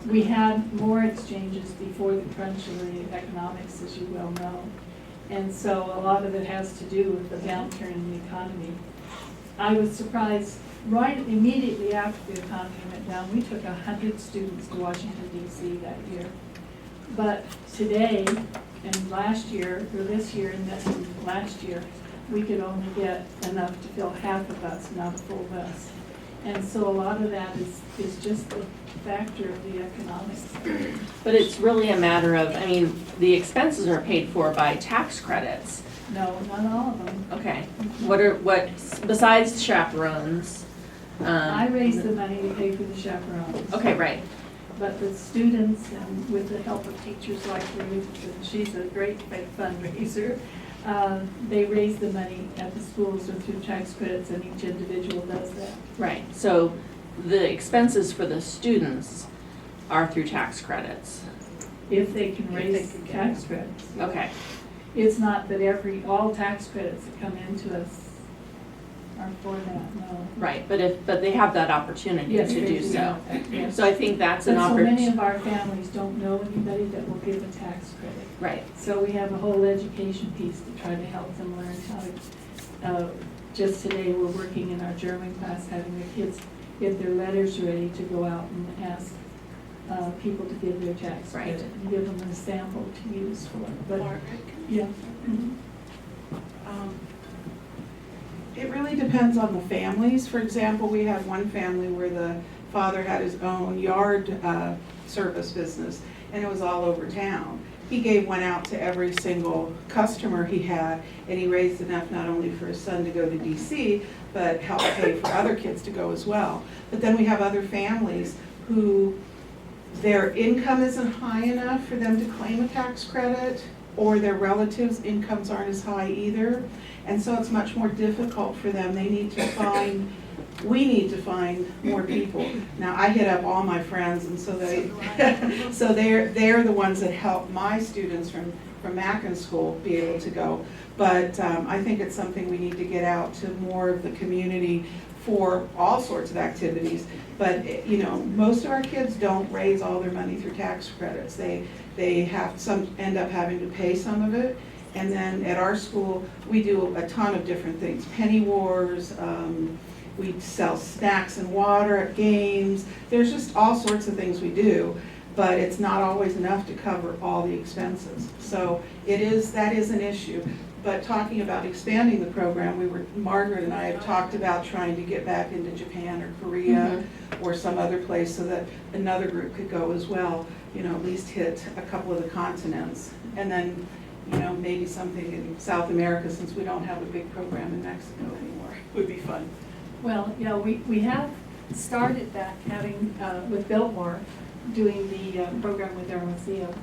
we had more exchanges before the crunch of the economics, as you well know. And so a lot of it has to do with the downturn in the economy. I was surprised, right immediately after the economy went down, we took 100 students to Washington, D.C. that year. But today, and last year, or this year, and then last year, we could only get enough to fill half a bus, not a full bus. And so a lot of that is just the factor of the economics. But it's really a matter of, the expenses are paid for by tax credits. No, not all of them. Okay. What besides chaperones? I raised the money to pay for the chaperones. Okay, right. But the students, and with the help of teachers like Ruth, and she's a great fundraiser, they raise the money at the schools or through tax credits, and each individual does that. Right. So the expenses for the students are through tax credits. If they can raise tax credits. Okay. It's not that all tax credits that come into us are for that, no. Right, but they have that opportunity to do so. Yes. So I think that's an So opportunity. many of our families don't know anybody that will give a tax credit. Right. So we have a whole education piece to try to help them learn how to, just today we're working in our German class, having the kids get their letters ready to go out and ask people to give their tax credit and give them a sample to use for it. But, yeah. Mm-hmm. It really depends on the families. For example, we had one family where the father had his own yard service business, and it was all over town. He gave one out to every single customer he had, and he raised enough not only for his son to go to DC, but help pay for other kids to go as well. But then we have other families who their income isn't high enough for them to claim a tax credit, or their relatives' incomes aren't as high either. And so it's much more difficult for them. We need to find more people. Now, I hit up all my friends, and so they're the ones that help my students from Mackin School be able to go. But I think it's something we need to get out to more of the community for all sorts of activities. But most of our kids don't raise all their money through tax credits. They end up having to pay some of it. And then at our school, we do a ton of different things. Penny wars, We sell snacks and water at games. There's just all sorts of things we do, but it's not always enough to cover all the expenses. So that is an issue. But talking about expanding the program, Margaret and I have talked about trying to get back into Japan or Korea or some other place so that another group could go as well, at least hit a couple of the continents. And then, maybe something in South America, since we don't have a big program in Mexico anymore, would be fun. Well, we have started that, having, with Biltmore, doing the program with Hermosillo.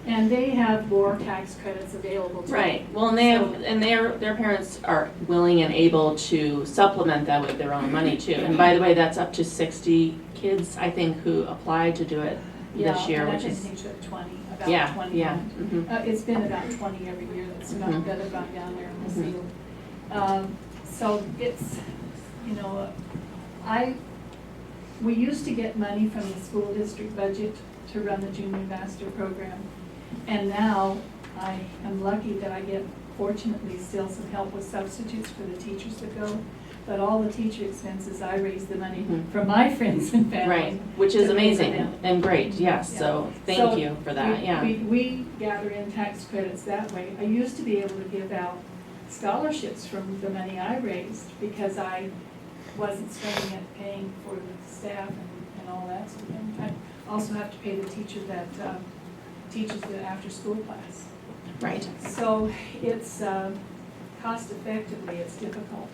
And they have more tax credits available to them. Right, well, and their parents are willing and able to supplement that with their own money too. And by the way, that's up to 60 kids, I think, who applied to do it this year, which is. I think they took 20, about 20. Yeah. It's been about 20 every year that have gone down there in the field. So it's, we used to get money from the school district budget to run the junior master program. And now I am lucky that I get, fortunately, still some help with substitutes for the teachers that go. But all the teacher expenses, I raise the money from my friends and family. Right, which is amazing and great, yes, Yeah. so thank you for that, We gather in tax credits that way. I used to be able to give out scholarships from the money I raised because I wasn't spending it paying for the staff and all that sort of thing. I also have to pay the teacher that teaches the after-school class. Right. So it's cost effectively, it's difficult.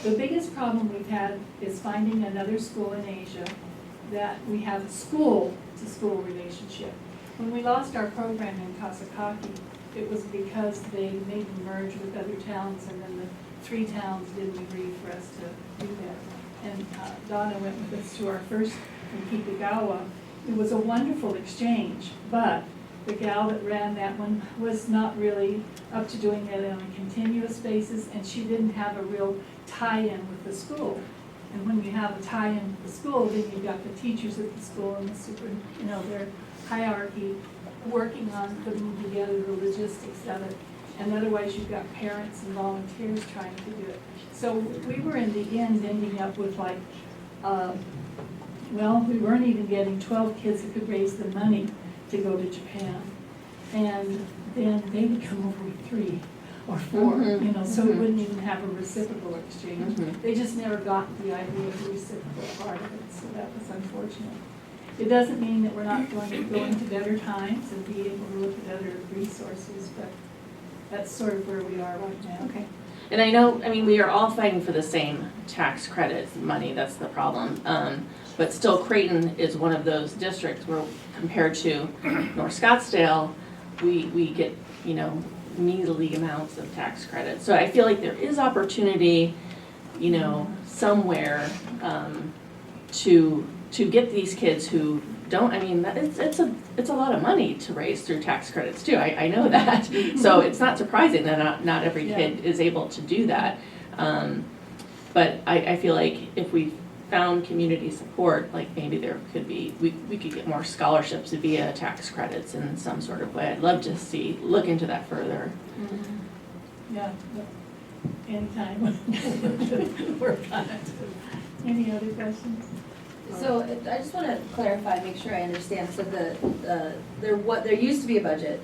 The biggest problem we've had is finding another school in Asia that we have a school-to-school relationship. When we lost our program in Kasakaki, it was because they made them merge with other towns, and then the 3 towns didn't agree for us to do that. And Donna went with us to our first in Kikagawa. It was a wonderful exchange, but the gal that ran that one was not really up to doing it on a continuous basis, and she didn't have a real tie-in with the school. And when you have a tie-in with the school, then you've got the teachers at the school and the their hierarchy working on putting together the logistics of it. And otherwise, you've got parents and volunteers trying to do it. So we were in the end ending up with we weren't even getting 12 kids that could raise the money to go to Japan. And then they would come over with 3 or 4, so we wouldn't even have a reciprocal exchange. They just never got the idea of the reciprocal part of it, so that was unfortunate. It doesn't mean that we're not going to go into better times and be able to look at other resources, but that's sort of where we are right now. Okay. And I know, we are all fighting for the same tax credit money, that's the problem. But still, Creighton is one of those districts where, compared to North Scottsdale, we get, measly amounts of tax credit. So I feel like there is opportunity, somewhere to get these kids who don't, it's a lot of money to raise through tax credits too. I know that. So it's not surprising that not every kid is able to do that. But I feel like if we found community support, like maybe there could be, we could get more scholarships via tax credits in some sort of way. I'd love to look into that further. Yeah, anytime. Work on it. Any other questions? So I just want to clarify, make sure I understand. So there used to be a budget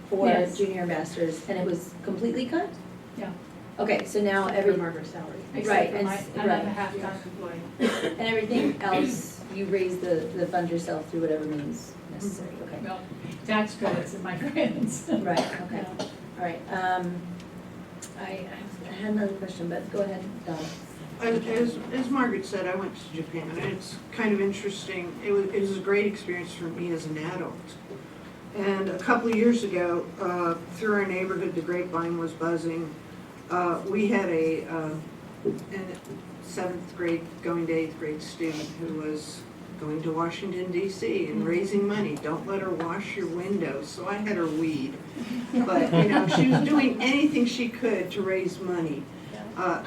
for junior masters, and it was completely cut? Yeah. Okay, so now Margaret's salary. Right, I'm a half-time employee. And everything else, you raise the fund yourself through whatever means necessary, okay? Well, tax credits and my grants. Right, okay, all right. I had another question, but go ahead, Donna. As Margaret said, I went to Japan, and it's kind of interesting. It was a great experience for me as an adult. And a couple of years ago, through our neighborhood, the grapevine was buzzing. We had a 7th grade going to 8th grade student who was going to Washington, D.C. and raising money. Don't let her wash your windows. So I had her weed. But, she was doing anything she could to raise money. And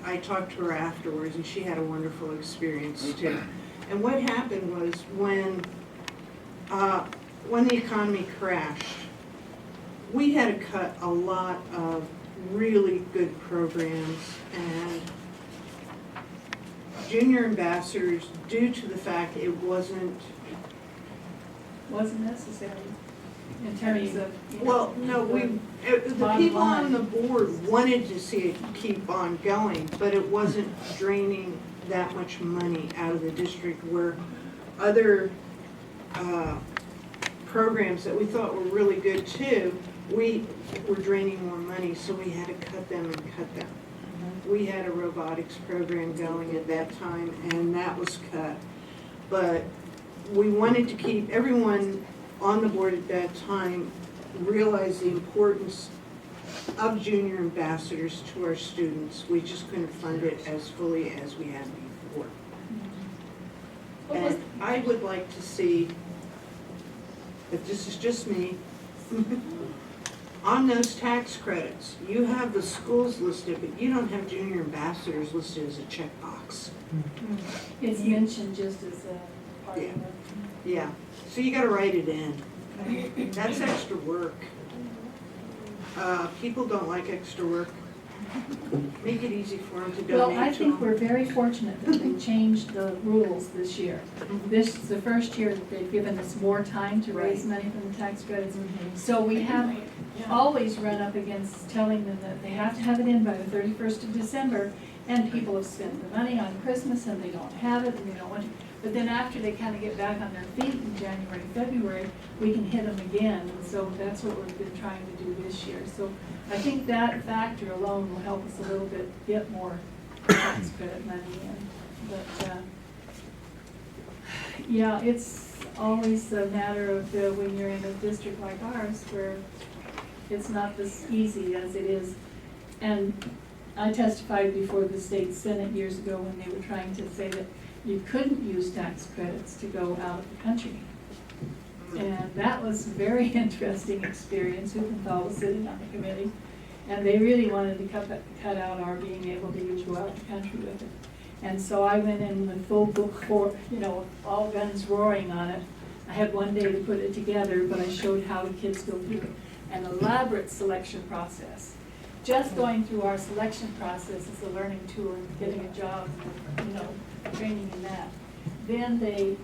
I talked to her afterwards, and she had a wonderful experience too. And what happened was when the economy crashed, we had to cut a lot of really good programs, and junior ambassadors due to the fact it wasn't, Wasn't necessary in terms of, you know. well, no, the Bottom people on line. the board wanted to see it keep on going, but it wasn't draining that much money out of the district where other programs that we thought were really good too, we were draining more money, so we had to cut them and cut them. We had a robotics program going at that time, and that was cut. But we wanted to keep, everyone on the board at that time realized the importance of junior ambassadors to our students. We just couldn't fund it as fully as we had before. And I would like to see, if this is just me, on those tax credits, you have the schools listed, but you don't have junior ambassadors listed as a checkbox. It's mentioned just as a part of it. Yeah, so you gotta write it in. That's extra work. People don't like extra work. Make it easy for them to donate to Well, them. I think we're very fortunate that they changed the rules this year. This is the first year that they've given us more time to raise money from the tax credits. So we have always run up against telling them that they have to have it in by the 31st of December, and people have spent the money on Christmas and they don't have it and they don't want to. But then after they kind of get back on their feet in January, February, we can hit them again. And so that's what we've been trying to do this year. So I think that factor alone will help us a little bit get more tax credit money in. But yeah, it's always a matter of when you're in a district like ours where it's not as easy as it is. And I testified before the state Senate years ago when they were trying to say that you couldn't use tax credits to go out of the country. And that was a very interesting experience. Huppenthal was sitting on the committee, and they really wanted to cut out our being able to go out of the country with it. And so I went in with full book for, all guns roaring on it. I had one day to put it together, but I showed how the kids go through an elaborate selection process. Just going through our selection process is a learning tool and getting a job, training in that. Then they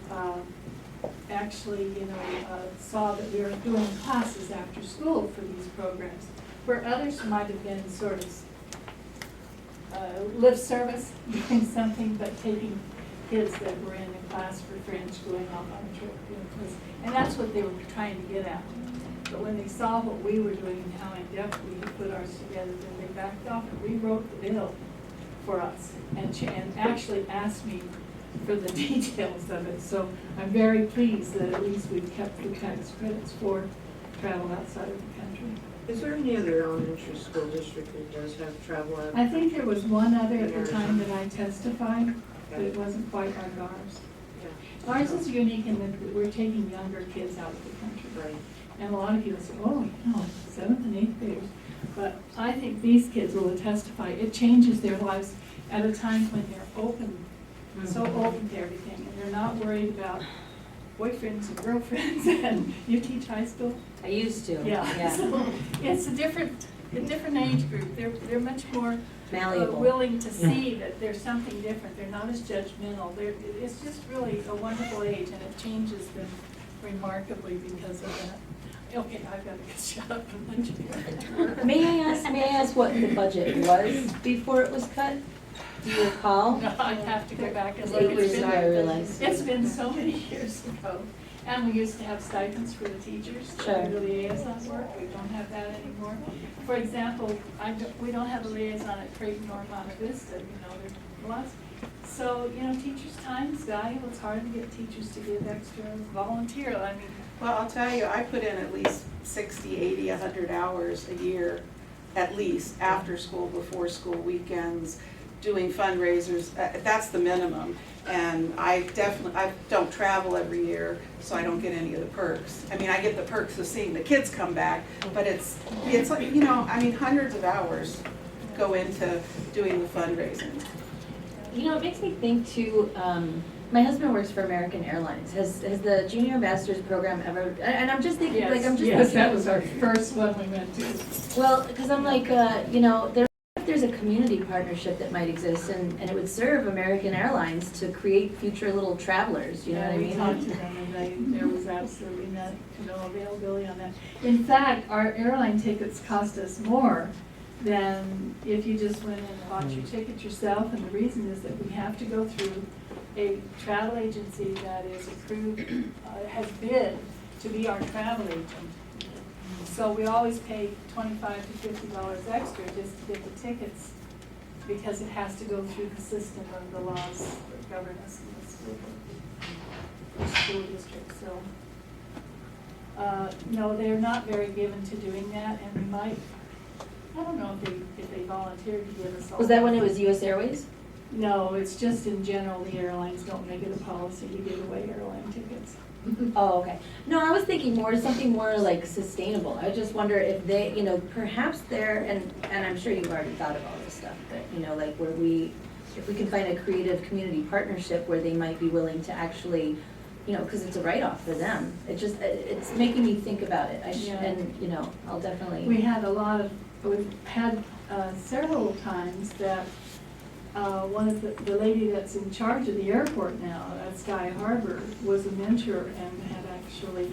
actually, saw that we were doing classes after school for these programs, where others might have been sort of lip service, doing something, but taking kids that were in a class for French going off on a trip. And that's what they were trying to get at. But when they saw what we were doing and how in-depth we had put ours together, then they backed off and rewrote the bill for us and actually asked me for the details of it. So I'm very pleased that at least we've kept the tax credits for travel outside of the country. Is there any other elementary school district that does have travel out? I think there was one other at the time that I testified, but it wasn't quite like ours. Ours is unique in that we're taking younger kids out of the country. Right. And a lot of people say, 7th and 8th graders. But I think these kids will testify. It changes their lives at a time when they're open, so open to everything, and they're not worried about boyfriends and girlfriends. And you teach high school? I used to. Yeah. So it's a different age group. They're much more malleable, willing to see that there's something different. They're not as judgmental. It's just really a wonderful age, and it changes them remarkably because of that. Okay, I've got to shut up and let you go. May I ask what the budget was before it was cut? Do you recall? No, I'd have to go back and look. 8 years ago, I realized. It's been so many years ago. And we used to have stipends for the teachers, Sure. the liaison work. We don't have that anymore. For example, we don't have a liaison at Creighton or Monte Vista, there's lots. So, teachers' time is valuable. It's hard to get teachers to give extra volunteer. Well, I'll tell you, I put in at least 60, 80, 100 hours a year, at least, after school, before school, weekends, doing fundraisers. That's the minimum. And I don't travel every year, so I don't get any of the perks. I get the perks of seeing the kids come back, but it's like, hundreds of hours go into doing the fundraising. It makes me think too, my husband works for American Airlines. Has the Junior Ambassadors Program ever, and I'm just thinking, Yes, that was our first one we went to. Well, because I'm like, if there's a community partnership that might exist, and it would serve American Airlines to create future little travelers, you know what I mean? We talked to them and there was absolutely no availability on that. In fact, our airline tickets cost us more than if you just went and bought your ticket yourself, and the reason is that we have to go through a travel agency that is approved, has bid to be our travel agent. So we always pay $25 to $50 extra just to get the tickets, because it has to go through the system of the laws that govern us in the school district. So, no, they're not very given to doing that, and we might, I don't know if they volunteered to give us all. Was that when it was US Airways? No, it's just in general, the airlines don't make it a policy to give away airline tickets. Oh, okay. No, I was thinking something more like sustainable. I just wonder if they, perhaps they're, and I'm sure you've already thought of all this stuff, but, like where if we can find a creative community partnership where they might be willing to actually, because it's a write-off for them. It's making me think about it. And, I'll definitely. We've had several times that one of the lady that's in charge of the airport now at Sky Harbor was a mentor and had actually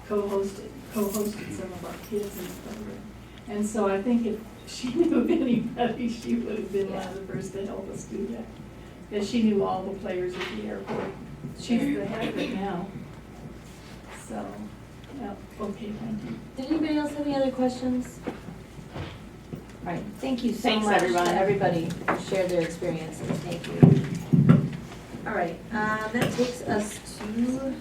co-hosted some of our kids in the program. And so I think if she knew of anybody, she would have been one of the first to help us do that. Because she knew all the players at the airport. She's the head of it now. So, yeah, okay, thank you. Did anybody else have any other questions? All right, thank you so Thanks, much everyone. to everybody who shared their experiences. Thank you. All right, that takes us to,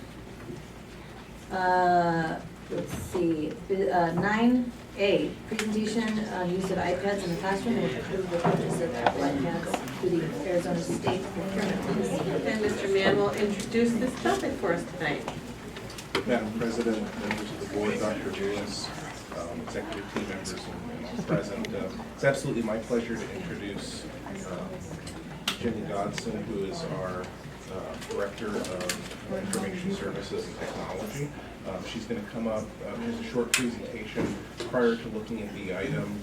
let's see, 9A, presentation on use of iPads in the classroom and approve the purchase of Apple iPads through the Arizona State Procurement Office. And Mr. Mann will introduce this topic for us tonight. Madam President, members of the board, Dr. Lewis, executive team members and present. It's absolutely my pleasure to introduce Jenny Dodson, who is our Director of Information Services and Technology. She's going to come up, just a short presentation. Prior to looking at the item,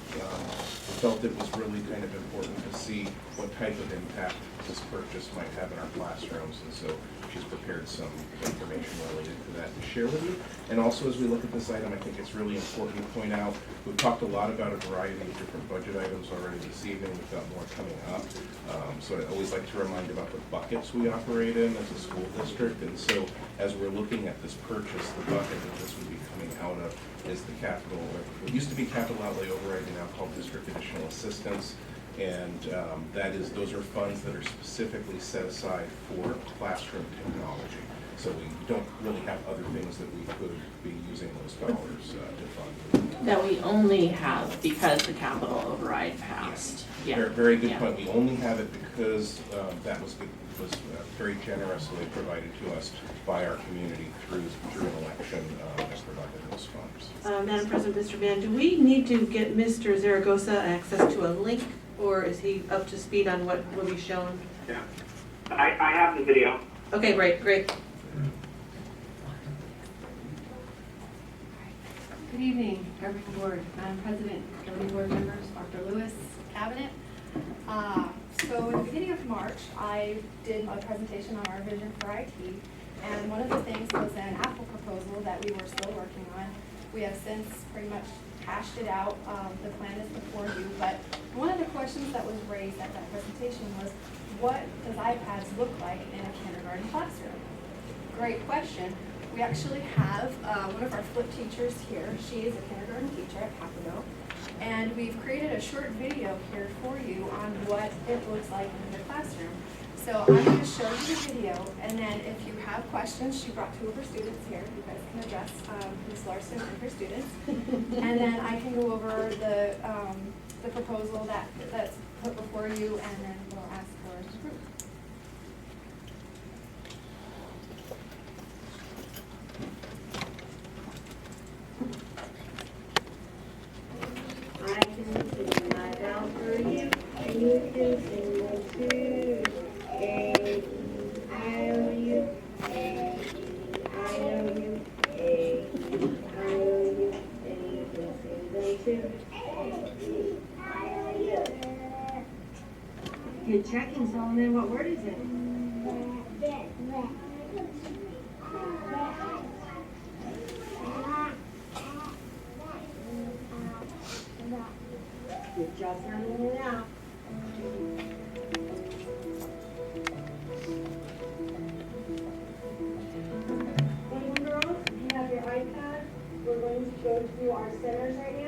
felt it was really kind of important to see what type of impact this purchase might have in our classrooms, and so she's prepared some information related to that to share with you. And also, as we look at this item, I think it's really important to point out, we've talked a lot about a variety of different budget items already this evening. We've got more coming up. So I always like to remind about the buckets we operate in as a school district. And so as we're looking at this purchase, the bucket that this would be coming out of is the capital, what used to be capital outlay override, now called district additional assistance. And those are funds that are specifically set aside for classroom technology. So we don't really have other things that we could be using those dollars to fund. That we only have because the capital override passed. Yeah. Very good point. We only have it because that was very generously provided to us by our community through an election that provided those funds. Madam President, Mr. Mann, do we need to get Mr. Zaragoza access to a link, or is he up to speed on what will be shown? Yeah. I have the video. Okay, great. Good evening, governing board, Madam President, governing board members, Dr. Lewis, cabinet. So in the beginning of March, I did a presentation on our vision for IT, and one of the things was an Apple proposal that we were still working on. We have since pretty much hashed it out. The plan is before you, but one of the questions that was raised at that presentation was, what does iPads look like in a kindergarten classroom? Great question. We actually have one of our flip teachers here. She is a kindergarten teacher at Capito, and we've created a short video here for you on what it looks like in the classroom. So I'm going to show you the video, and then if you have questions, she brought two of her students here. You guys can address Ms. Larson and her students, and then I can go over the proposal that's put before you, and then we'll ask for approval. I can sing my bell for you, and you can sing it too. A, I O U, A, I O U, A, I O U, and you can sing them too. A, I O U. Good checking, Solomon. What word is it? Good job sounding it out. Boys and girls, if you have your iPad, we're going to go through our centers right now.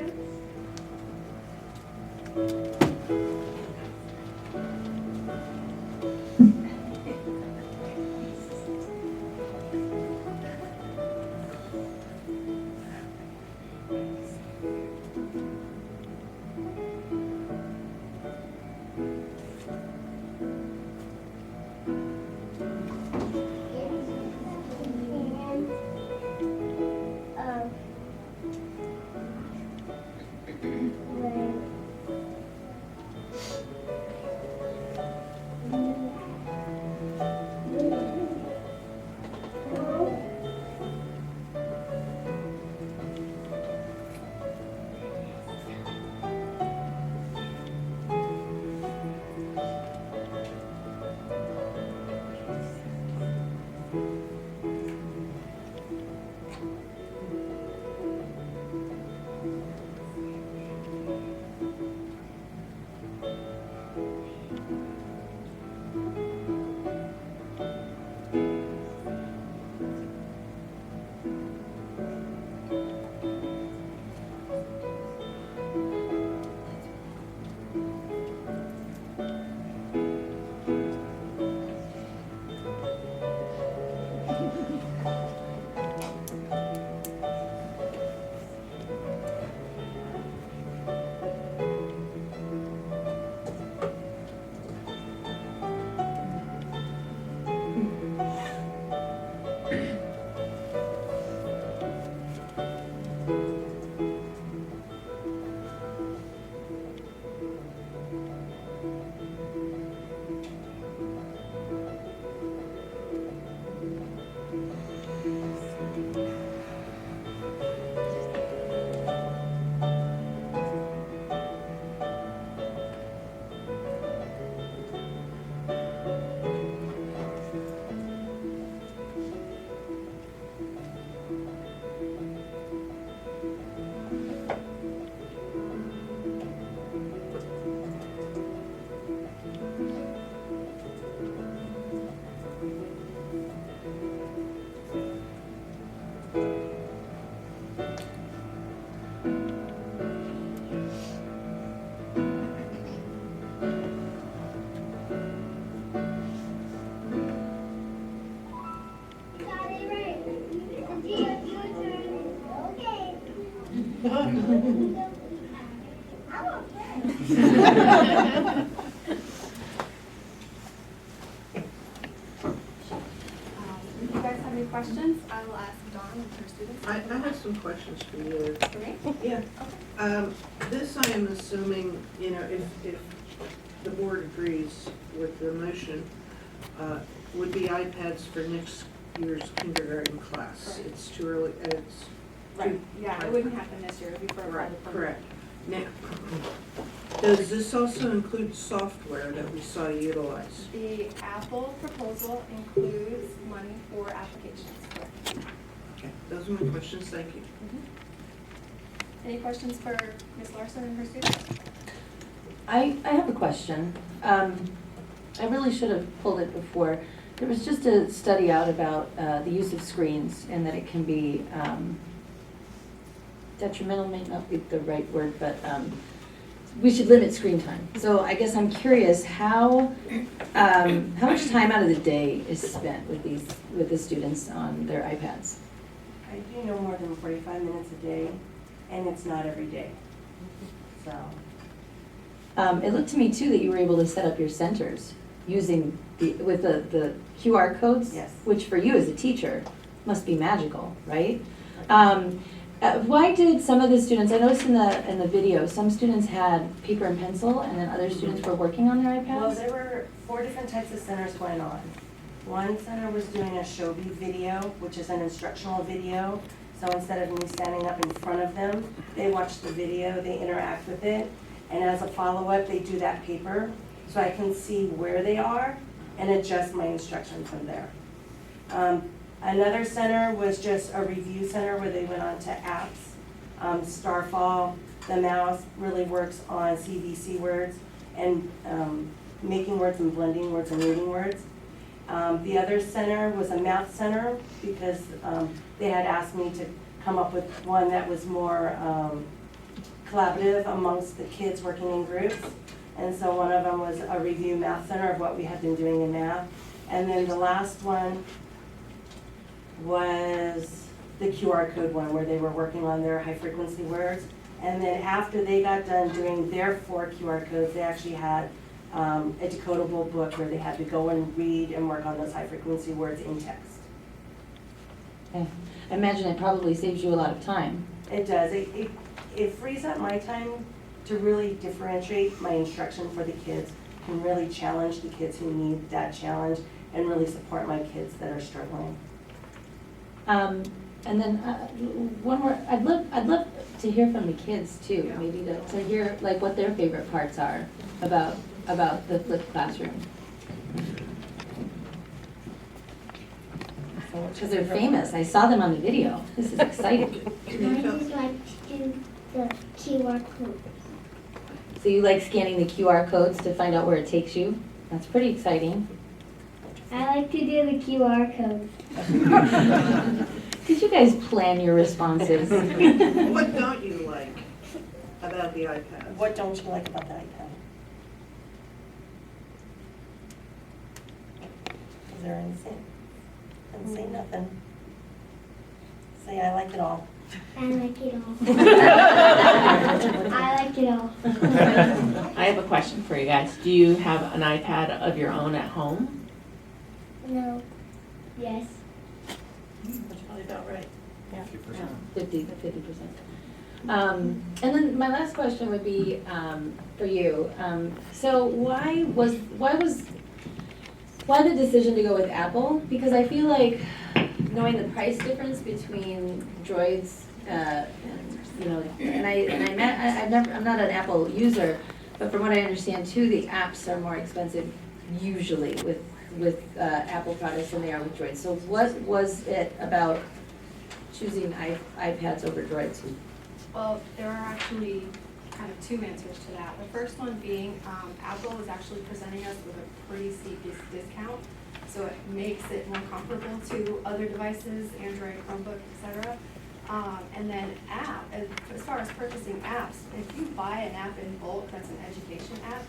If you guys have any questions, I will ask Dawn and her students. I have some questions for you. For me? Yeah. This I am assuming, you know, if the board agrees with the motion, would be iPads for next year's kindergarten class. Correct. It's too early, it's. Right, yeah, it wouldn't happen this year, it'd be for a Right, private correct. Now, does this also include software that we saw utilize? The Apple proposal includes money for applications, correct? Okay, those are my questions, thank you. Any questions for Ms. Larson and her students? I have a question. I really should have pulled it before. There was just a study out about the use of screens and that it can be detrimental, may not be the right word, but we should limit screen time. So I guess I'm curious how much time out of the day is spent with the students on their iPads? I do no more than 45 minutes a day, and it's not every day. So. It looked to me too that you were able to set up your centers using with the QR codes, Yes. which for you as a teacher must be magical, right? Why did some of the students, I noticed in the video, some students had paper and pencil and then other students were working on their iPads? Well, there were 4 different types of centers going on. One center was doing a show me video, which is an instructional video. So instead of me standing up in front of them, they watch the video, they interact with it, and as a follow-up, they do that paper so I can see where they are and adjust my instruction from there. Another center was just a review center where they went on to apps. Starfall, the mouse really works on CVC words and making words and blending words and reading words. The other center was a math center because they had asked me to come up with one that was more collaborative amongst the kids working in groups. And so one of them was a review math center of what we had been doing in math. And then the last one was the QR code one where they were working on their high frequency words. And then after they got done doing their 4 QR codes, they actually had a decodable book where they had to go and read and work on those high frequency words in text. Okay. I imagine it probably saves you a lot of time. It does. It frees up my time to really differentiate my instruction for the kids, and really challenge the kids who need that challenge, and really support my kids that are struggling. And then one more, I'd love to hear from the kids too, maybe to hear like what their favorite parts are about the flipped classroom. Because they're famous. I saw them on the video. This is exciting. I just like scanning the QR code. So you like scanning the QR codes to find out where it takes you? That's pretty exciting. I like to do the QR codes. Did you guys plan your responses? What don't you like about the iPad? What don't you like about the iPad? Is there anything? Didn't say nothing. Say I like it all. I like it all. I like it all. I have a question for you guys. Do you have an iPad of your own at home? No. Yes. That's probably about right. Yeah, 50%. And then my last question would be for you. So why the decision to go with Apple? Because I feel like knowing the price difference between Droids, and I'm not an Apple user, but from what I understand too, the apps are more expensive usually with Apple products than they are with Droids. So what was it about choosing iPads over Droids? Well, there are actually kind of 2 answers to that. The first one being Apple is actually presenting us with a pretty steep discount, so it makes it more comparable to other devices, Android, Chromebook, etc. And then as far as purchasing apps, if you buy an app in bulk that's an education app,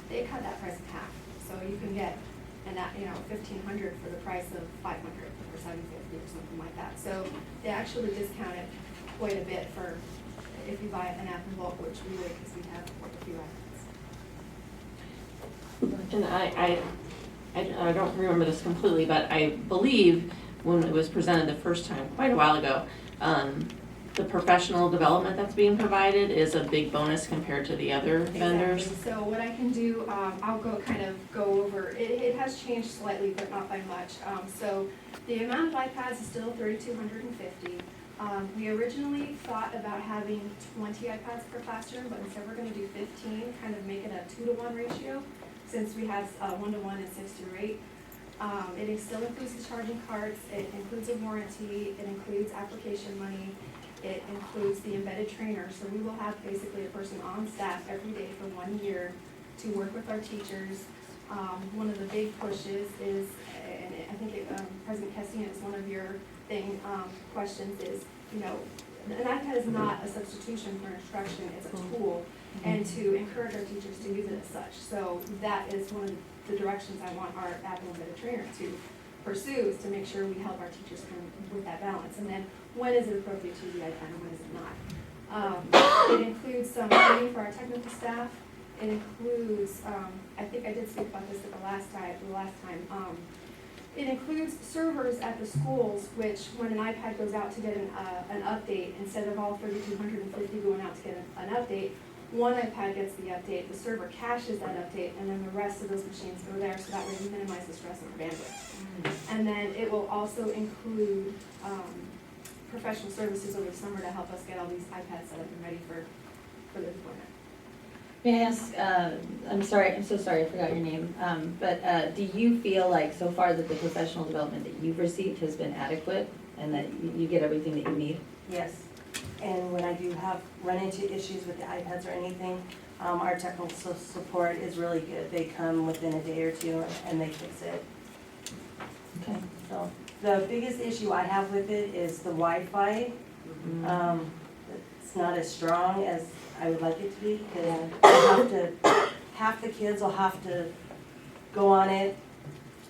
they cut that price in half. So you can get an app, $1,500 for the price of $500 or $750 or something like that. So they actually discount it quite a bit for if you buy an app in bulk, which we would because we have a few iPads. And I don't remember this completely, but I believe when it was presented the first time, quite a while ago, the professional development that's being provided is a big bonus compared to the other vendors. Exactly. So what I can do, I'll go over, it has changed slightly, but not by much. So the amount of iPads is still 3,250. We originally thought about having 20 iPads per classroom, but instead we're going to do 15, kind of make it a 2-to-1 ratio, since we have 1-to-1 and 6-to-8. It still includes the charging cards, it includes a warranty, it includes application money, it includes the embedded trainer. So we will have basically a person on staff every day for 1 year to work with our teachers. One of the big pushes is, and I think President Kessian, is one of your questions is, an iPad is not a substitution for instruction, it's a tool, and to encourage our teachers to use it as such. So that is one of the directions I want our Apple Embedded Trainer to pursue, is to make sure we help our teachers with that balance. And then when is it appropriate to use the iPad and when is it not? It includes some training for our technical staff. It includes, I think I did speak about this at the last time. It includes servers at the schools, which when an iPad goes out to get an update, instead of all 3,250 going out to get an update, one iPad gets the update, the server caches that update, and then the rest of those machines go there, so that way we minimize the stress on our bandwidth. And then it will also include professional services over the summer to help us get all these iPads set up and ready for the deployment. May I ask, I'm sorry, I'm so sorry, I forgot your name, but do you feel like so far that the professional development that you've received has been adequate and that you get everything that you need? Yes, and when I do run into issues with the iPads or anything, our technical support is really good. They come within a day or two and they fix it. Okay. So the biggest issue I have with it is the Wi-Fi. It's not as strong as I would like it to be, because half the kids will have to go on it,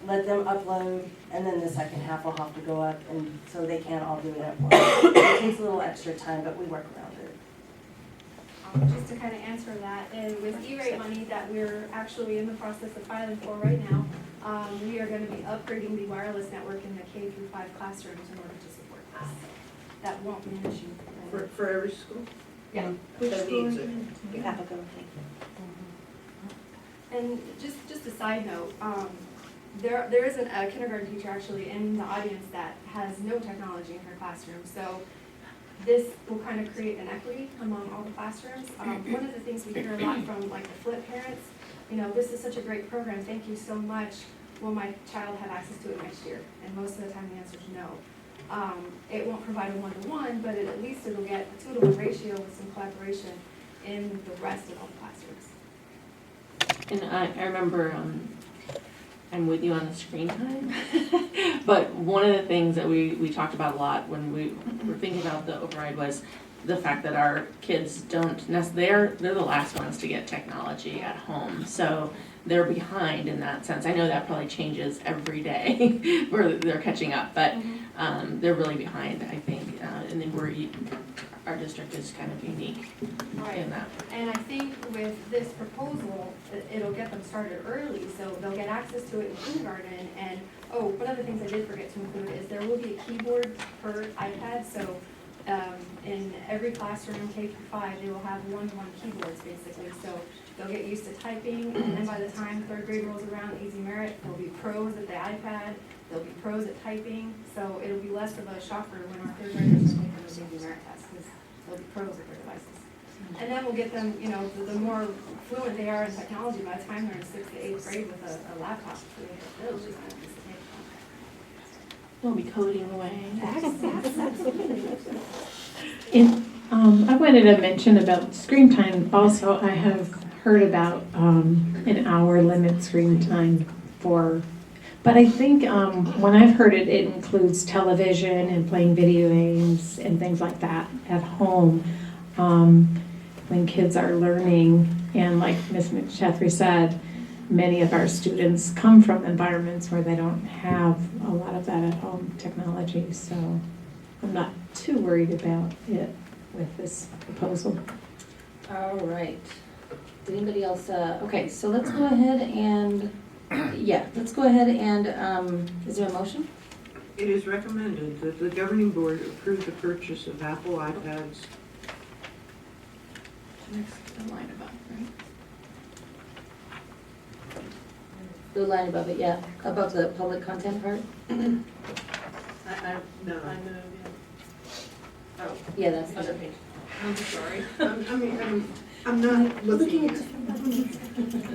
let them upload, and then the second half will have to go up, and so they can't all do it at once. It takes a little extra time, but we work around it. Just to kind of answer that, and with E-rate money that we're actually in the process of filing for right now, we are going to be upgrading the wireless network in the K through 5 classrooms in order to support this. That won't be an issue. For every school? Yeah. Which school is it? And just a side note, there is a kindergarten teacher actually in the audience that has no technology in her classroom. So this will kind of create an equity among all the classrooms. One of the things we hear a lot from like the flip parents, you know, this is such a great program, thank you so much. Will my child have access to it next year? And most of the time the answer is no. It won't provide a one-to-one, but at least it'll get a 2-to-1 ratio with some collaboration in the rest of all the classrooms. And I remember, I'm with you on the screen time, but one of the things that we talked about a lot when we were thinking about the override was the fact that our kids don't necessarily, they're the last ones to get technology at home. So they're behind in that sense. I know that probably changes every day where they're catching up, but they're really behind, I think. And then our district is kind of unique in that. And I think with this proposal, it'll get them started early, so they'll get access to it in kindergarten. And, oh, one of the things I did forget to include is there will be a keyboard per iPad, so in every classroom, K through 5, they will have one-to-one keyboards, basically. So they'll get used to typing, and then by the time 3rd grade rolls around, Easy Merit, they'll be pros at the iPad, they'll be pros at typing, so it'll be less of a shocker when our 3rd graders are taking those Easy Merit tests, because they'll be pros at their devices. And then we'll get them, you know, the more fluent they are in technology, by the time they're in 6th to 8th grade with a laptop, they'll just kind of just take it. We'll be coding away. I wanted to mention about screen time also. I have heard about an hour limit screen time but I think when I've heard it, it includes television and playing video games and things like that at home when kids are learning. And like Ms. McChethry said, many of our students come from environments where they don't have a lot of that at home technology. So I'm not too worried about it with this proposal. All right. Did anybody else, okay, so let's go ahead and, let's go ahead and, is there a motion? It is recommended that the governing board approve the purchase of Apple iPads. The line above, right? The line above it, yeah, above the public content part? No. Oh, yeah, that's the other page. I'm sorry. I'm not looking at it.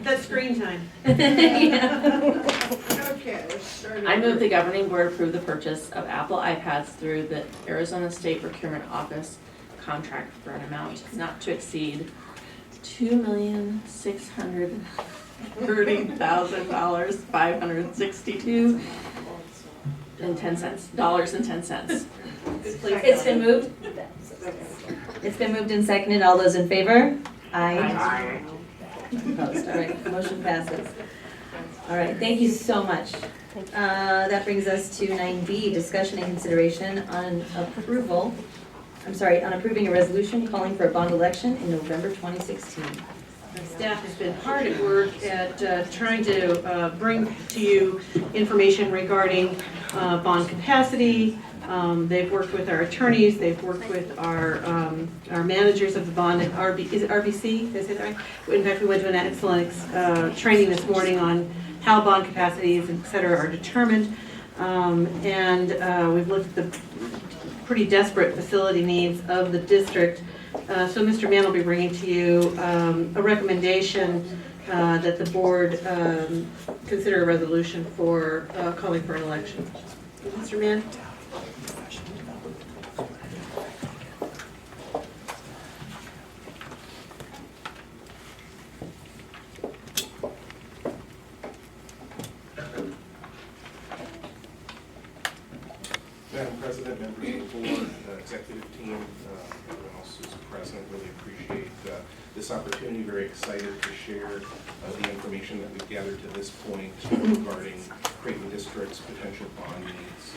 That's screen time. Okay, let's start. I move the governing board approve the purchase of Apple iPads through the Arizona State Procurement Office contract for an amount not to exceed $2,630,562 and 10 cents. It's been moved. It's been moved and seconded. All those in favor? Aye. Opposed. All right, motion passes. All right, thank you so much. That brings us to 9B, discussion and consideration on approving a resolution calling for a bond election in November 2016. The staff has been hard at work at trying to bring to you information regarding bond capacity. They've worked with our attorneys, they've worked with our managers of the bond at is it RBC? Did I say that right? In fact, we went to an excellent training this morning on how bond capacities, et cetera, are determined. And we've looked at the pretty desperate facility needs of the district. So Mr. Mann will be bringing to you a recommendation that the board consider a resolution for calling for an election. Mr. Mann? Madam President, members of the board, executive team, everyone else who's present, really appreciate this opportunity. Very excited to share the information that we've gathered to this point regarding Creighton District's potential bond needs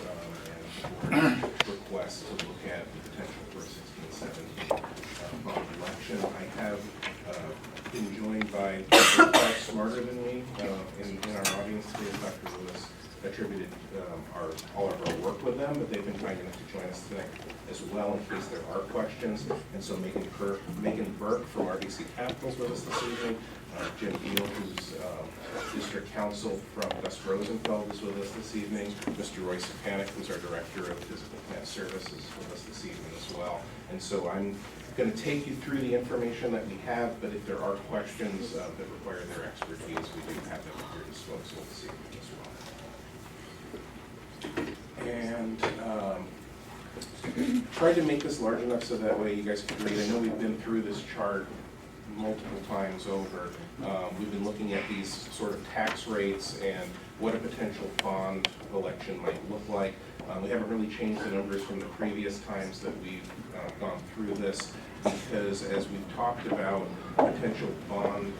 and the board's request to look at the potential for a 16-17 bond election. I have been joined by folks smarter than me in our audience today, Dr. Lewis attributed all of our work with them, but they've been kind enough to join us tonight as well in case there are questions. And so Megan Burke from RBC Capital is with us this evening. Jim Eel, who's District Counsel from Gus Rosenfeld, is with us this evening. Mr. Roy Sapanic, who's our Director of Physical Plant Services, is with us this evening as well. And so I'm going to take you through the information that we have, but if there are questions that require their expertise, we do have them at your disposal this evening as well. And tried to make this large enough so that way you guys can read. I know we've been through this chart multiple times over. We've been looking at these sort of tax rates and what a potential bond election might look like. We haven't really changed the numbers from the previous times that we've gone through this, because as we've talked about potential bond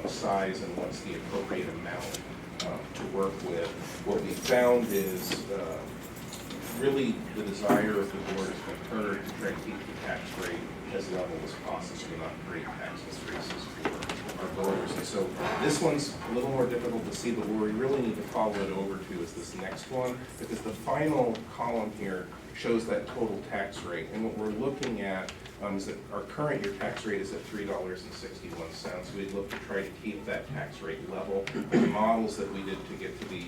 size and what's the appropriate amount to work with, what we found is really the desire of the board has been heard to try to keep the tax rate as level as possible, not create tax increases for our voters. And so this one's a little more difficult to see, but where we really need to follow it over to is this next one, because the final column here shows that total tax rate. And what we're looking at is that our current year tax rate is at $3.61. We'd look to try to keep that tax rate level. The models that we did to get to the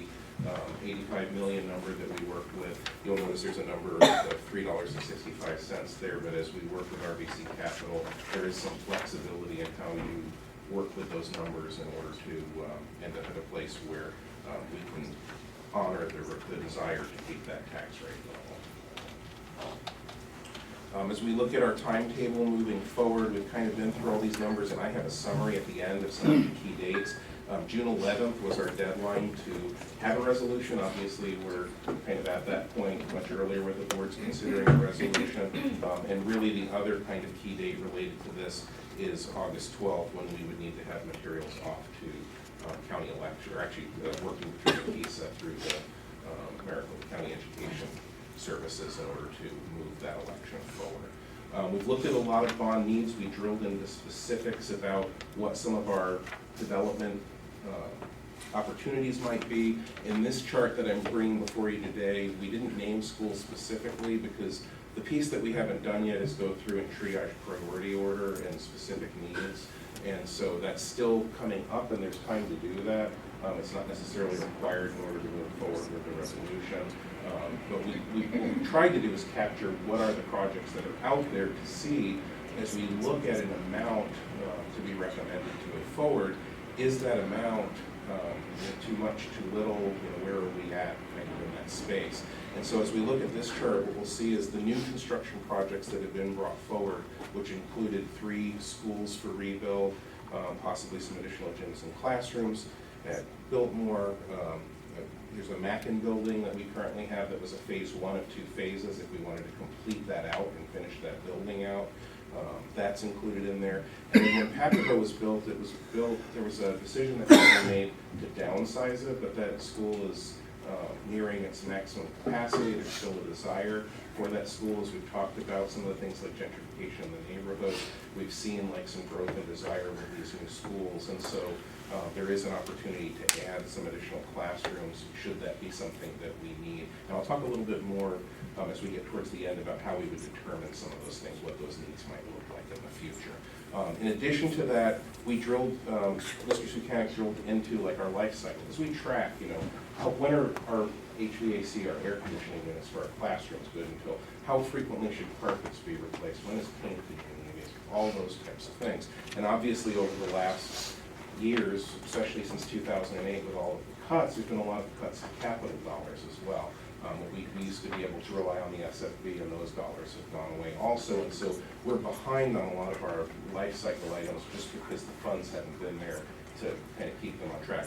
85 million number that we worked with, you'll notice there's a number of $3.65 there, but as we work with RBC Capital, there is some flexibility in how you work with those numbers in order to end up at a place where we can honor the desire to keep that tax rate level. As we look at our timetable moving forward, we've kind of been through all these numbers, and I have a summary at the end of some of the key dates. June 11th was our deadline to have a resolution. Obviously, we're kind of at that point much earlier where the board's considering a resolution. And really the other kind of key date related to this is August 12th, when we would need to have materials off to county election, or actually working through the PISA through the Maricopa County Education Services in order to move that election forward. We've looked at a lot of bond needs. We drilled into specifics about what some of our development opportunities might be. In this chart that I'm bringing before you today, we didn't name schools specifically because the piece that we haven't done yet is go through and triage priority order and specific needs. And so that's still coming up, and there's time to do that. It's not necessarily required in order to move forward with the resolution. But what we tried to do is capture what are the projects that are out there to see as we look at an amount to be recommended to move forward. Is that amount too much, too little? Where are we at kind of in that space? And so as we look at this chart, what we'll see is the new construction projects that have been brought forward, which included 3 schools for rebuild, possibly some additional gyms and classrooms at Biltmore. There's a Mackin building that we currently have that was a phase 1 of 2 phases. If we wanted to complete that out and finish that building out, that's included in there. And then when Patrico was built, there was a decision that was made to downsize it, but that school is nearing its maximum capacity. There's still a desire for that school. As we've talked about some of the things like gentrification in the neighborhood, we've seen like some growth and desire with these new schools, and so there is an opportunity to add some additional classrooms should that be something that we need. And I'll talk a little bit more as we get towards the end about how we would determine some of those things, what those needs might look like in the future. In addition to that, we drilled, Mr. Sukanik drilled into like our life cycle. As we track, when are our HVAC, our air conditioning units for our classrooms good until how frequently should carpets be replaced? When is paint all those types of things. And obviously over the last years, especially since 2008 with all of the cuts, there's been a lot of cuts to capital dollars as well. We used to be able to rely on the SFB, and those dollars have gone away also, and so we're behind on a lot of our life cycle items just because the funds haven't been there to kind of keep them on track.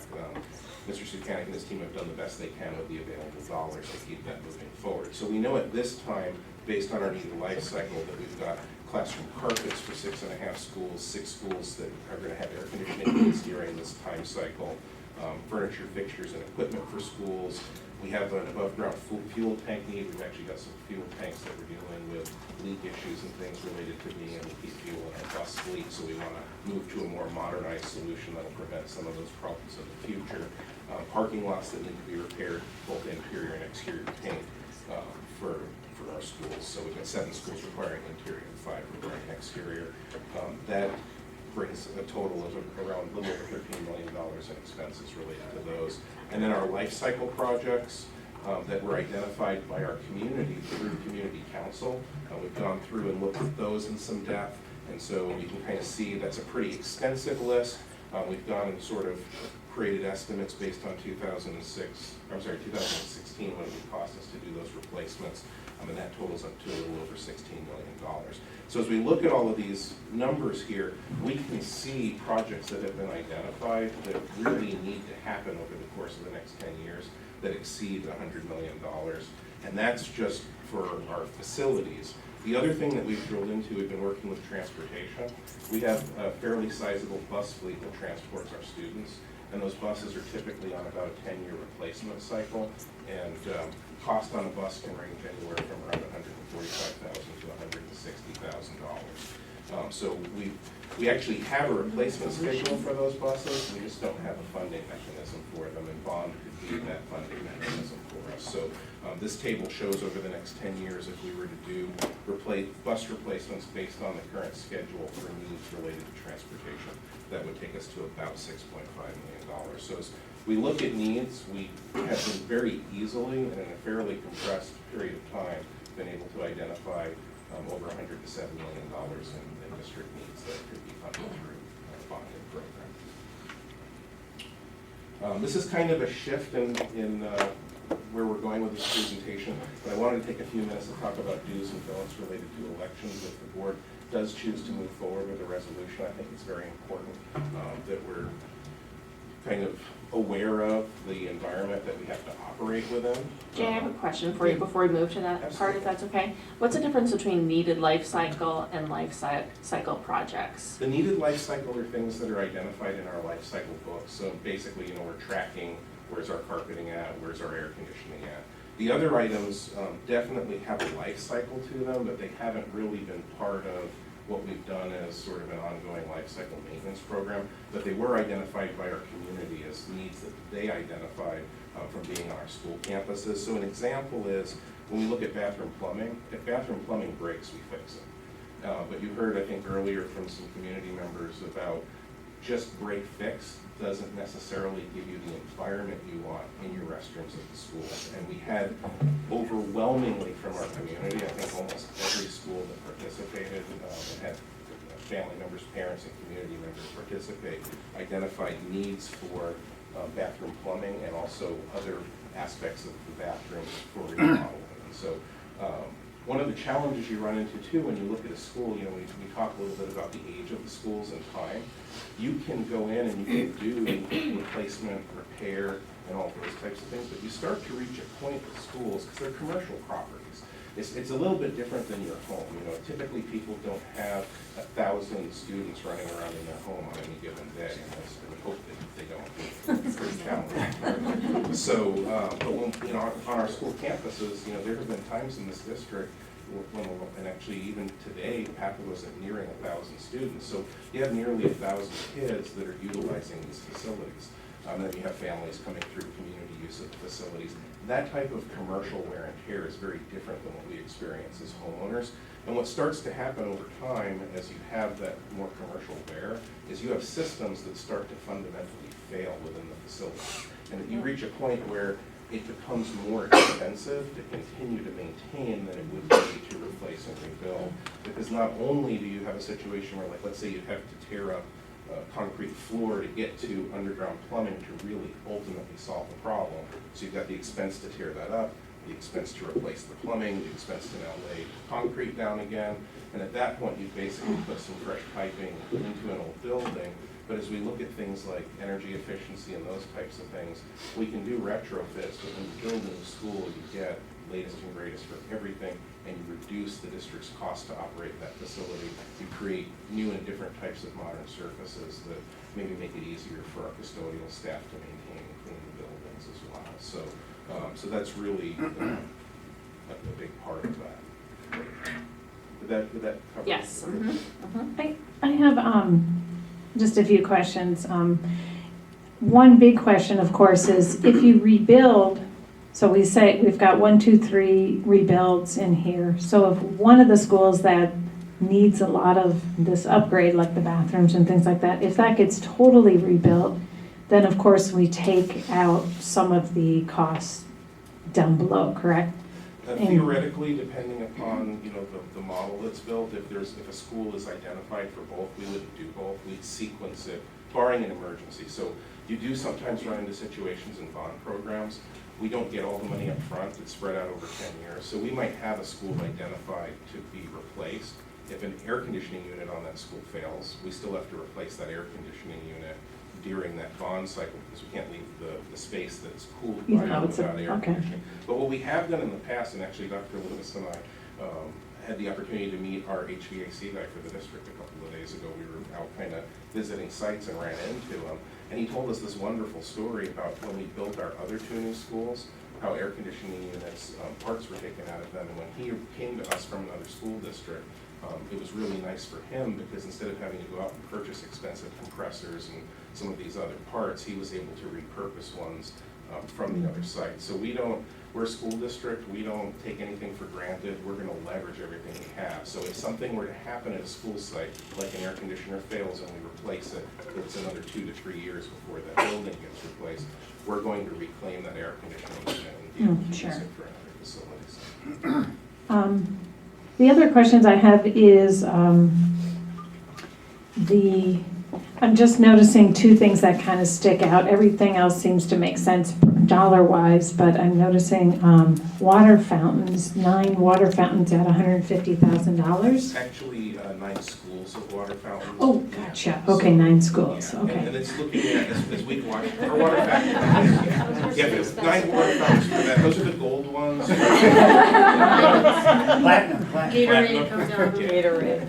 Mr. Sukanik and his team have done the best they can with the available dollars to keep that moving forward. So we know at this time, based on our needed life cycle, that we've got classroom carpets for 6.5 schools, 6 schools that are going to have air conditioning needs during this time cycle, furniture, fixtures, and equipment for schools. We have an above-ground fuel tank need. We've actually got some fuel tanks that we're dealing with leak issues and things related to being able to keep fuel in our bus fleet, so we want to move to a more modernized solution that will prevent some of those problems in the future. Parking lots that need to be repaired, both interior and exterior paint for our schools. So we've got 7 schools requiring interior and 5 requiring exterior. That brings a total of around a little over $13 million in expenses related to those. And then our life cycle projects that were identified by our community through Community Council. We've gone through and looked at those in some depth, and so you can kind of see that's a pretty extensive list. We've gone and sort of created estimates based on 2016, what it would cost us to do those replacements, and that totals up to a little over $16 million. So as we look at all of these numbers here, we can see projects that have been identified that really need to happen over the course of the next 10 years that exceed $100 million. And that's just for our facilities. The other thing that we've drilled into, we've been working with transportation. We have a fairly sizable bus fleet that transports our students, and those buses are typically on about a 10-year replacement cycle, and cost on a bus can range anywhere from around $145,000 to $160,000. So we actually have a replacement schedule for those buses. We just don't have a funding mechanism for them, and bond could be that funding mechanism for us. So this table shows over the next 10 years if we were to do bus replacements based on the current schedule for needs related to transportation, that would take us to about $6.5 million. So as we look at needs, we have been very easily, and in a fairly compressed period of time, been able to identify over $107 million in district needs that could be funded through the bonding program. This is kind of a shift in where we're going with this presentation, but I wanted to take a few minutes to talk about do's and don'ts related to elections. If the board does choose to move forward with a resolution, I think it's very important that we're kind of aware of the environment that we have to operate within. Jay, I have a question for you before we move to that part, if that's okay. What's the difference between needed life cycle and life cycle projects? The needed life cycle are things that are identified in our life cycle book. So basically, we're tracking where's our carpeting at, where's our air conditioning at. The other items definitely have a life cycle to them, but they haven't really been part of what we've done as sort of an ongoing life cycle maintenance program, but they were identified by our community as needs that they identified from being on our school campuses. So an example is when we look at bathroom plumbing, if bathroom plumbing breaks, we fix it. But you heard, I think, earlier from some community members about just break fix doesn't necessarily give you the environment you want in your restrooms at the schools. And we had overwhelmingly from our community, I think almost every school that participated and had family members, parents, and community members participate, identified needs for bathroom plumbing and also other aspects of the bathrooms for remodeling. And so one of the challenges you run into too when you look at a school, we talk a little bit about the age of the schools and time. You can go in and you can do replacement, repair, and all those types of things, but you start to reach a point with schools, because they're commercial properties. It's a little bit different than your home. Typically people don't have 1,000 students running around in their home on any given day, and I would hope that they don't. It's pretty challenging. So, but when, on our school campuses, there have been times in this district and actually even today, Papa was at nearing 1,000 students. So you have nearly 1,000 kids that are utilizing these facilities. And then you have families coming through community use of the facilities. That type of commercial wear and tear is very different than what we experience as homeowners. And what starts to happen over time as you have that more commercial wear is you have systems that start to fundamentally fail within the facility. And you reach a point where it becomes more expensive to continue to maintain than it would be to replace and rebuild. Because not only do you have a situation where, like, let's say you have to tear up concrete floor to get to underground plumbing to really ultimately solve the problem. So you've got the expense to tear that up, the expense to replace the plumbing, the expense to now lay concrete down again. And at that point, you've basically put some fresh piping into an old building. But as we look at things like energy efficiency and those types of things, we can do retrofits, but when you build a new school, you get latest and greatest for everything, and you reduce the district's cost to operate that facility. You create new and different types of modern surfaces that maybe make it easier for our custodial staff to maintain and clean the buildings as well. So that's really a big part of that. Would that cover? Yes. I have just a few questions. One big question, of course, is if you rebuild, so we say we've got 1, 2, 3 rebuilds in here. So if one of the schools that needs a lot of this upgrade, like the bathrooms and things like that, if that gets totally rebuilt, then of course we take out some of the costs down below, correct? Theoretically, depending upon the model that's built, if a school is identified for both, we wouldn't do both. We'd sequence it, barring an emergency. So you do sometimes run into situations in bond programs. We don't get all the money up front. It's spread out over 10 years. So we might have a school identified to be replaced. If an air conditioning unit on that school fails, we still have to replace that air conditioning unit during that bond cycle because we can't leave the space that's cooled by without air conditioning. But what we have done in the past, and actually Dr. Lewis and I had the opportunity to meet our HVAC guy for the district a couple of days ago. We were out kind of visiting sites and ran into him. And he told us this wonderful story about when we built our other 2 new schools, how air conditioning units, parts were taken out of them. And when he came to us from another school district, it was really nice for him because instead of having to go out and purchase expensive compressors and some of these other parts, he was able to repurpose ones from the other site. So we're a school district, we don't take anything for granted, we're gonna leverage everything we have. So if something were to happen at a school site, like an air conditioner fails and we replace it, it's another 2 to 3 years before that building gets replaced, we're going to reclaim that air conditioning unit and be able to use it for other facilities. The other questions I have is I'm just noticing 2 things that kind of stick out. Everything else seems to make sense dollar-wise, but I'm noticing water fountains, 9 water fountains at $150,000. Actually, 9 schools of water fountains. Oh, gotcha. Okay, 9 schools. Okay. And it's looking at, as we've watched, our water fountains. Yeah, there's 9 water fountains for that. Those are the gold ones. Platinum. Gatorade comes out. Gatorade.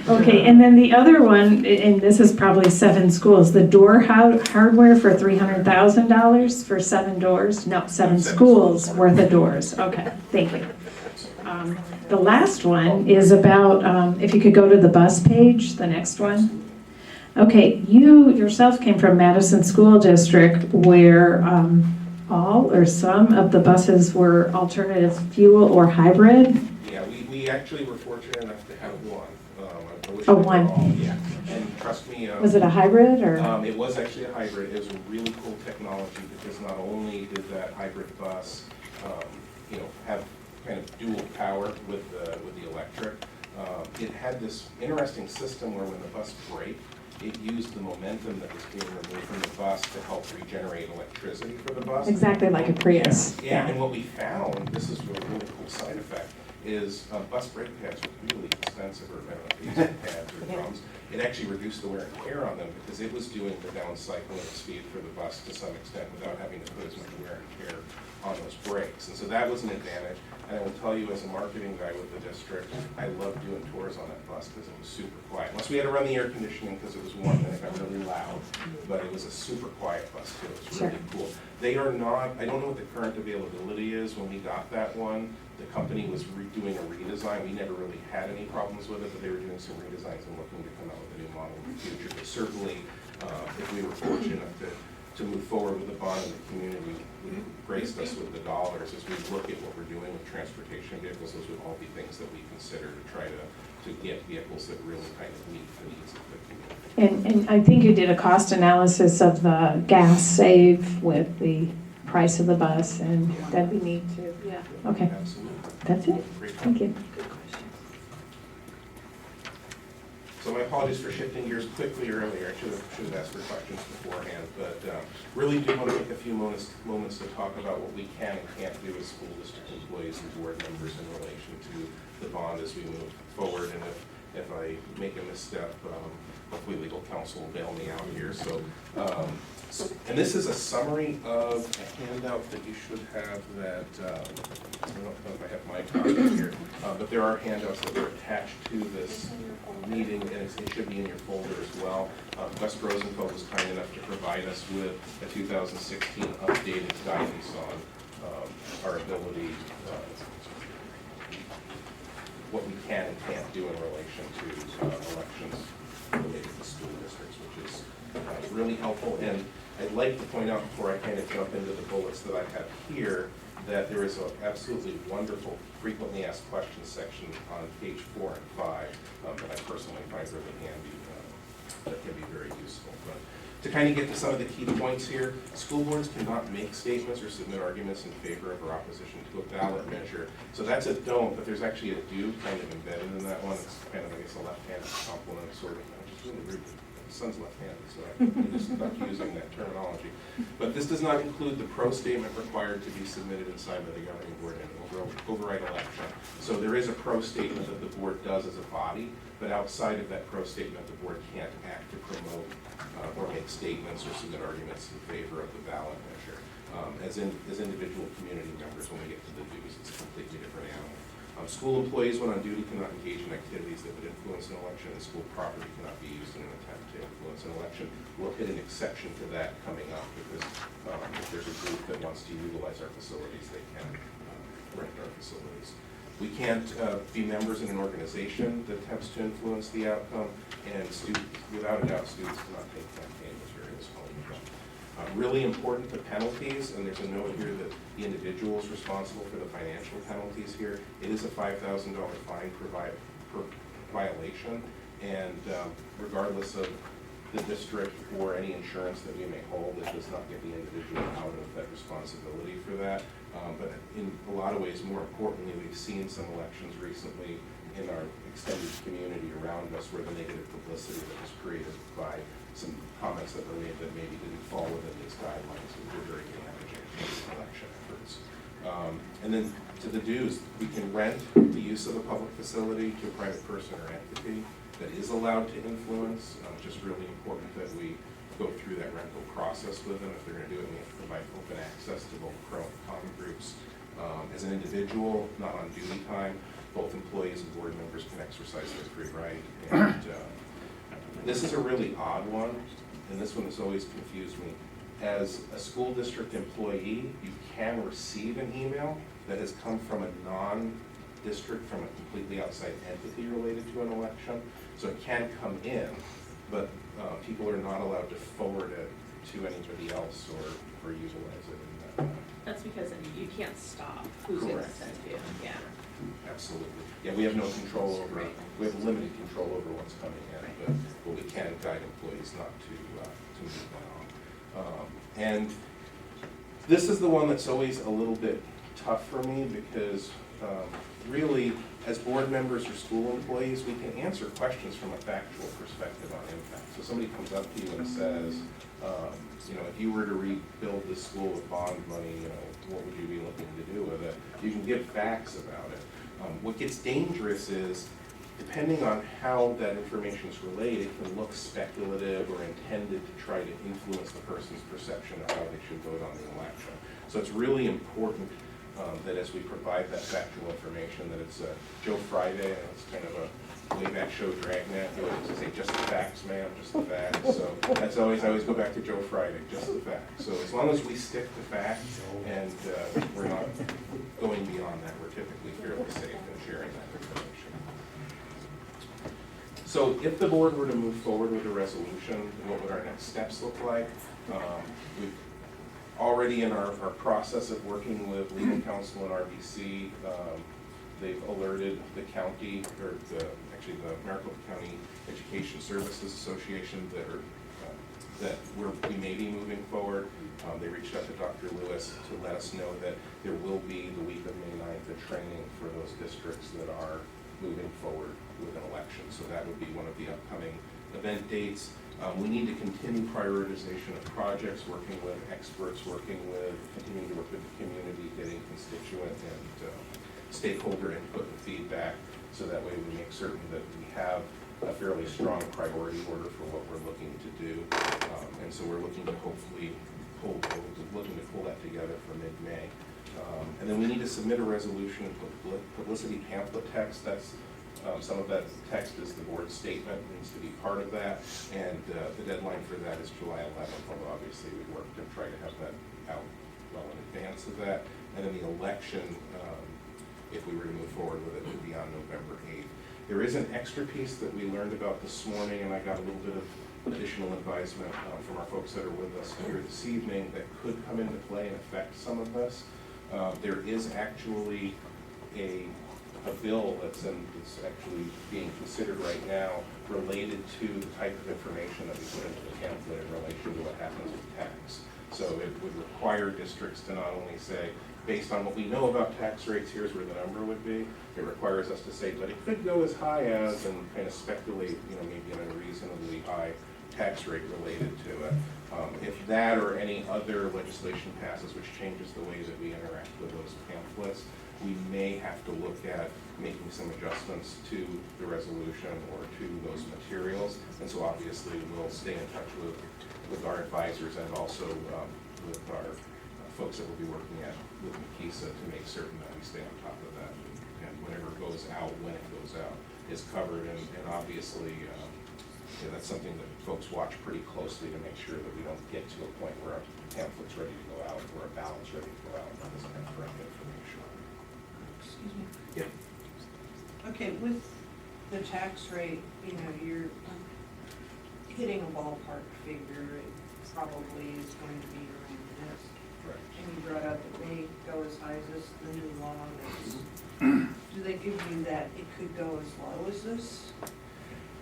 Okay, and then the other one, and this is probably 7 schools, the door hardware for $300,000 for 7 doors? No, 7 schools worth of doors. Okay, thank you. The last one is about, if you could go to the bus page, the next one. Okay, you yourself came from Madison School District where all or some of the buses were alternative fuel or hybrid. Yeah, we actually were fortunate enough to have one. One. Yeah, and trust me. Was it a hybrid or? It was actually a hybrid. It was a really cool technology because not only did that hybrid bus, have kind of dual power with the electric, it had this interesting system where when the bus braked, it used the momentum that was being removed from the bus to help regenerate electricity for the bus. Exactly like a Prius. Yeah, and what we found, this is a really cool side effect, is bus brake pads were really expensive, or I don't know if they use pads or drums. It actually reduced the wear and tear on them because it was doing the down cycle of speed for the bus to some extent without having to put as much wear and tear on those brakes. And so that was an advantage. And I will tell you, as a marketing guy with the district, I loved doing tours on that bus because it was super quiet. Unless we had to run the air conditioning because it was warm and it got really loud. But it was a super quiet bus too. It was really cool. They are not, I don't know what the current availability is. When we got that one, the company was doing a redesign. We never really had any problems with it, but they were doing some redesigns and looking to come out with a new model in the future. But certainly, if we were fortunate enough to move forward with the bond in the community, it graced us with the dollars. As we look at what we're doing with transportation vehicles, those would all be things that we consider to try to get vehicles that really kind of meet the needs of the community. And I think you did a cost analysis of the gas save with the price of the bus, and that'd be neat too. Yeah. Okay, Absolutely. that's it. Thank you. So my apologies for shifting gears quickly earlier. I should have asked for questions beforehand, but really do want to take a few moments to talk about what we can and can't do as school district employees and board members in relation to the bond as we move forward. And if I make a misstep, hopefully legal counsel will bail me out here. And this is a summary of a handout that you should have that, I don't know if I have my copy here, but there are handouts that are attached to this meeting, and it should be in your folder as well. Wes Rosenfeld was kind enough to provide us with a 2016 updated guidance on our ability, what we can and can't do in relation to elections related to school districts, which is really helpful. And I'd like to point out before I kind of jump into the bullets that I have here, that there is an absolutely wonderful frequently asked questions section on page 4 and 5 that I personally find really handy, that can be very useful. But to kind of get to some of the key points here, school boards cannot make statements or submit arguments in favor of or opposition to a ballot measure. So that's a don't, but there's actually a do kind of embedded in that one. It's kind of, I guess, a left-handed compliment, sort of. It's really rude. My son's left-handed, so I'm just not using that terminology. But this does not include the pro statement required to be submitted and signed by the governing board in an override election. So there is a pro statement that the board does as a body, but outside of that pro statement, the board can't act to promote or make statements or submit arguments in favor of the ballot measure. As individual community members, when we get to the dues, it's a completely different animal. School employees, when on duty, cannot engage in activities that would influence an election, and school property cannot be used in an attempt to influence an election. We'll hit an exception to that coming up, because if there's a group that wants to utilize our facilities, they can rent our facilities. We can't be members in an organization that attempts to influence the outcome, and without a doubt, students cannot take campaign materials home. Really important, the penalties, and there's a note here that the individual is responsible for the financial penalties here. It is a $5,000 fine per violation, and regardless of the district or any insurance that we may hold, it does not get the individual out of that responsibility for that. But in a lot of ways, more importantly, we've seen some elections recently in our extended community around us where the negative publicity that was created by some comments that were made that maybe didn't fall within these guidelines were very damaging to election efforts. And then to the dues, we can rent the use of a public facility to a private person or entity that is allowed to influence. Just really important that we go through that rental process with them. If they're going to do it, we have to provide open access to both pro and con groups. As an individual, not on duty time, both employees and board members can exercise their free right. And this is a really odd one, and this one has always confused me. As a school district employee, you can receive an email that has come from a non-district, from a completely outside entity related to an election. So it can come in, but people are not allowed to forward it to anybody else or utilize it. That's because you can't stop who's going to send to you. Yeah. Absolutely. Yeah, we have no control over, we have limited control over what's coming in, but we can guide employees not to move that on. And this is the one that's always a little bit tough for me because really, as board members or school employees, we can answer questions from a factual perspective on impact. So somebody comes up to you and says, if you were to rebuild this school with bond money, what would you be looking to do with it? You can give facts about it. What gets dangerous is, depending on how that information is relayed, it can look speculative or intended to try to influence the person's perception of how they should vote on the election. So it's really important that as we provide that factual information, that it's Joe Friday, and it's kind of a way-back show dragnet, who likes to say, just the facts, ma'am, just the facts. So that's I always go back to Joe Friday, just the facts. So as long as we stick to facts and we're not going beyond that, we're typically fairly safe in sharing that information. So if the board were to move forward with a resolution, what would our next steps look like? We've already in our process of working with legal counsel and RBC, they've alerted the county, or the Maricopa County Education Services Association, that are that we may be moving forward. They reached out to Dr. Lewis to let us know that there will be the week of May 9th a training for those districts that are moving forward with an election. So that would be one of the upcoming event dates. We need to continue prioritization of projects, working with experts, continuing to work with the community, getting constituent and stakeholder input and feedback, so that way we make certain that we have a fairly strong priority order for what we're looking to do. And so we're looking to hopefully pull that together for mid-May. And then we need to submit a resolution and publicity pamphlet text. That's some of that text is the board statement, needs to be part of that, and the deadline for that is July 11th, although obviously we work to try to have that out well in advance of that. And then the election, if we were to move forward with it, would be on November 8th. There is an extra piece that we learned about this morning, and I got a little bit of additional advisement from our folks that are with us here this evening that could come into play and affect some of this. There is actually a bill that's actually being considered right now related to the type of information that we put into the pamphlet in relation to what happens with tax. So it would require districts to not only say, based on what we know about tax rates, here's where the number would be. It requires us to say, but it could go as high as, and kind of speculate, maybe in a reasonably high tax rate related to it. If that or any other legislation passes which changes the way that we interact with those pamphlets, we may have to look at making some adjustments to the resolution or to those materials. And so obviously we'll stay in touch with our advisors and also with our folks that will be working with McKESA to make certain that we stay on top of that. And whenever it goes out, when it goes out, is covered. And obviously, that's something that folks watch pretty closely to make sure that we don't get to a point where a pamphlet's ready to go out or a ballot's ready to go out and doesn't have correct information. Excuse me. Yeah. Okay, with the tax rate, you're hitting a ballpark figure. It probably is going to be around this. Correct. And you brought up it may go as high as this, the new law is. Do they give you that it could go as low as this?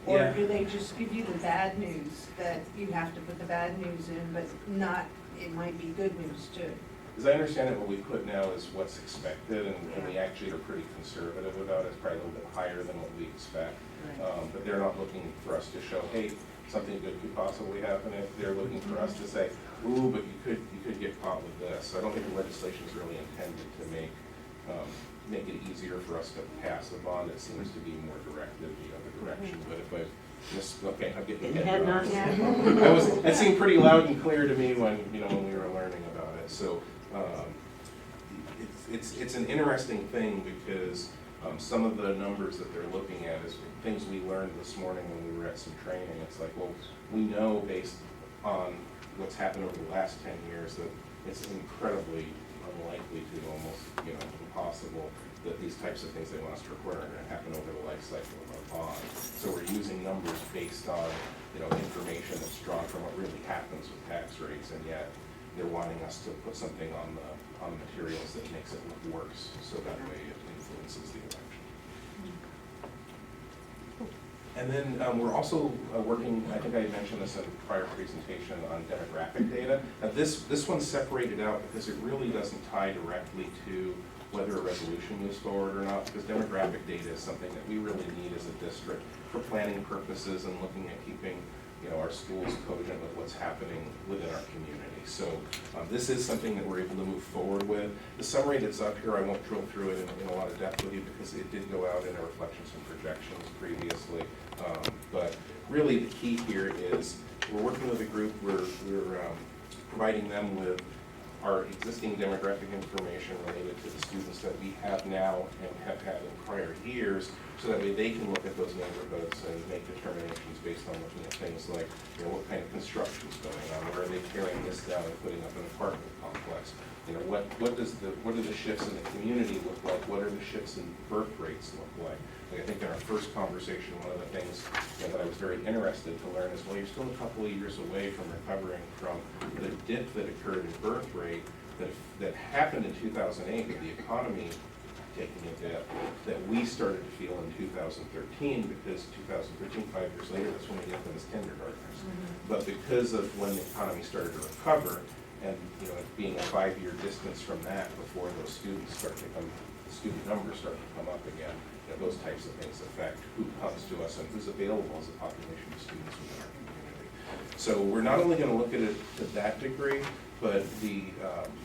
Or Yeah. do they just give you the bad news, that you have to put the bad news in, but not, it might be good news too? As I understand it, what we put now is what's expected, and we actually are pretty conservative about it. It's probably a little bit higher than what we expect. Right. But they're not looking for us to show, hey, something good could possibly happen. If they're looking for us to say, ooh, but you could get caught with this. So I don't think the legislation is really intended to make it easier for us to pass a bond. It seems to be more directed the other direction. But if I'm getting the head wrong. It seemed pretty loud and clear to me when we were learning about it. So it's an interesting thing because some of the numbers that they're looking at is things we learned this morning when we were at some training. It's like, well, we know based on what's happened over the last 10 years that it's incredibly unlikely to almost, impossible that these types of things they want us to record are going to happen over the life cycle of our bond. So we're using numbers based on, information that's drawn from what really happens with tax rates, and yet they're wanting us to put something on the materials that makes it look worse, so that way it influences the election. And then we're also working, I think I mentioned this in a prior presentation, on demographic data. Now this one's separated out because it really doesn't tie directly to whether a resolution moves forward or not, because demographic data is something that we really need as a district for planning purposes and looking at keeping our schools cogent with what's happening within our community. So this is something that we're able to move forward with. The summary that's up here, I won't drill through it in a lot of depth with you because it did go out in our reflections and projections previously. But really the key here is we're working with a group, we're providing them with our existing demographic information related to the students that we have now and have had in prior years, so that way they can look at those neighborhoods and make determinations based on looking at things like, what kind of construction is going on, where are they tearing this down and putting up an apartment complex, what do the shifts in the community look like, what are the shifts in birth rates look like. I think in our first conversation, one of the things that I was very interested to learn is, well, you're still a couple of years away from recovering from the dip that occurred in birth rate that happened in 2008 with the economy taking a dip that we started to feel in 2013, because 2013, 5 years later, that's when we get them as kindergartners. But because of when the economy started to recover, and it being a 5-year distance from that before those student numbers start to come up again, those types of things affect who comes to us and who's available as a population of students within our community. So we're not only going to look at it to that degree, but the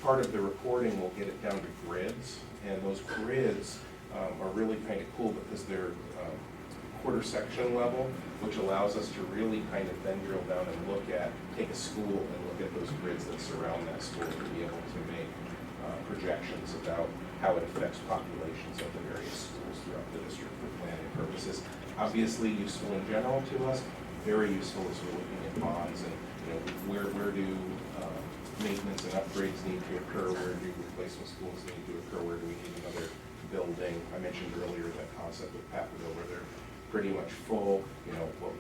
part of the reporting will get it down to grids, and those grids are really kind of cool because they're quarter section level, which allows us to really kind of then drill down and take a school and look at those grids that surround that school to be able to make projections about how it affects populations of the various schools throughout the district for planning purposes. Obviously useful in general to us, very useful as we're looking at bonds and where do maintenance and upgrades need to occur, where do replacement schools need to occur, where do we need another building. I mentioned earlier that concept of Papadilla where they're pretty much full.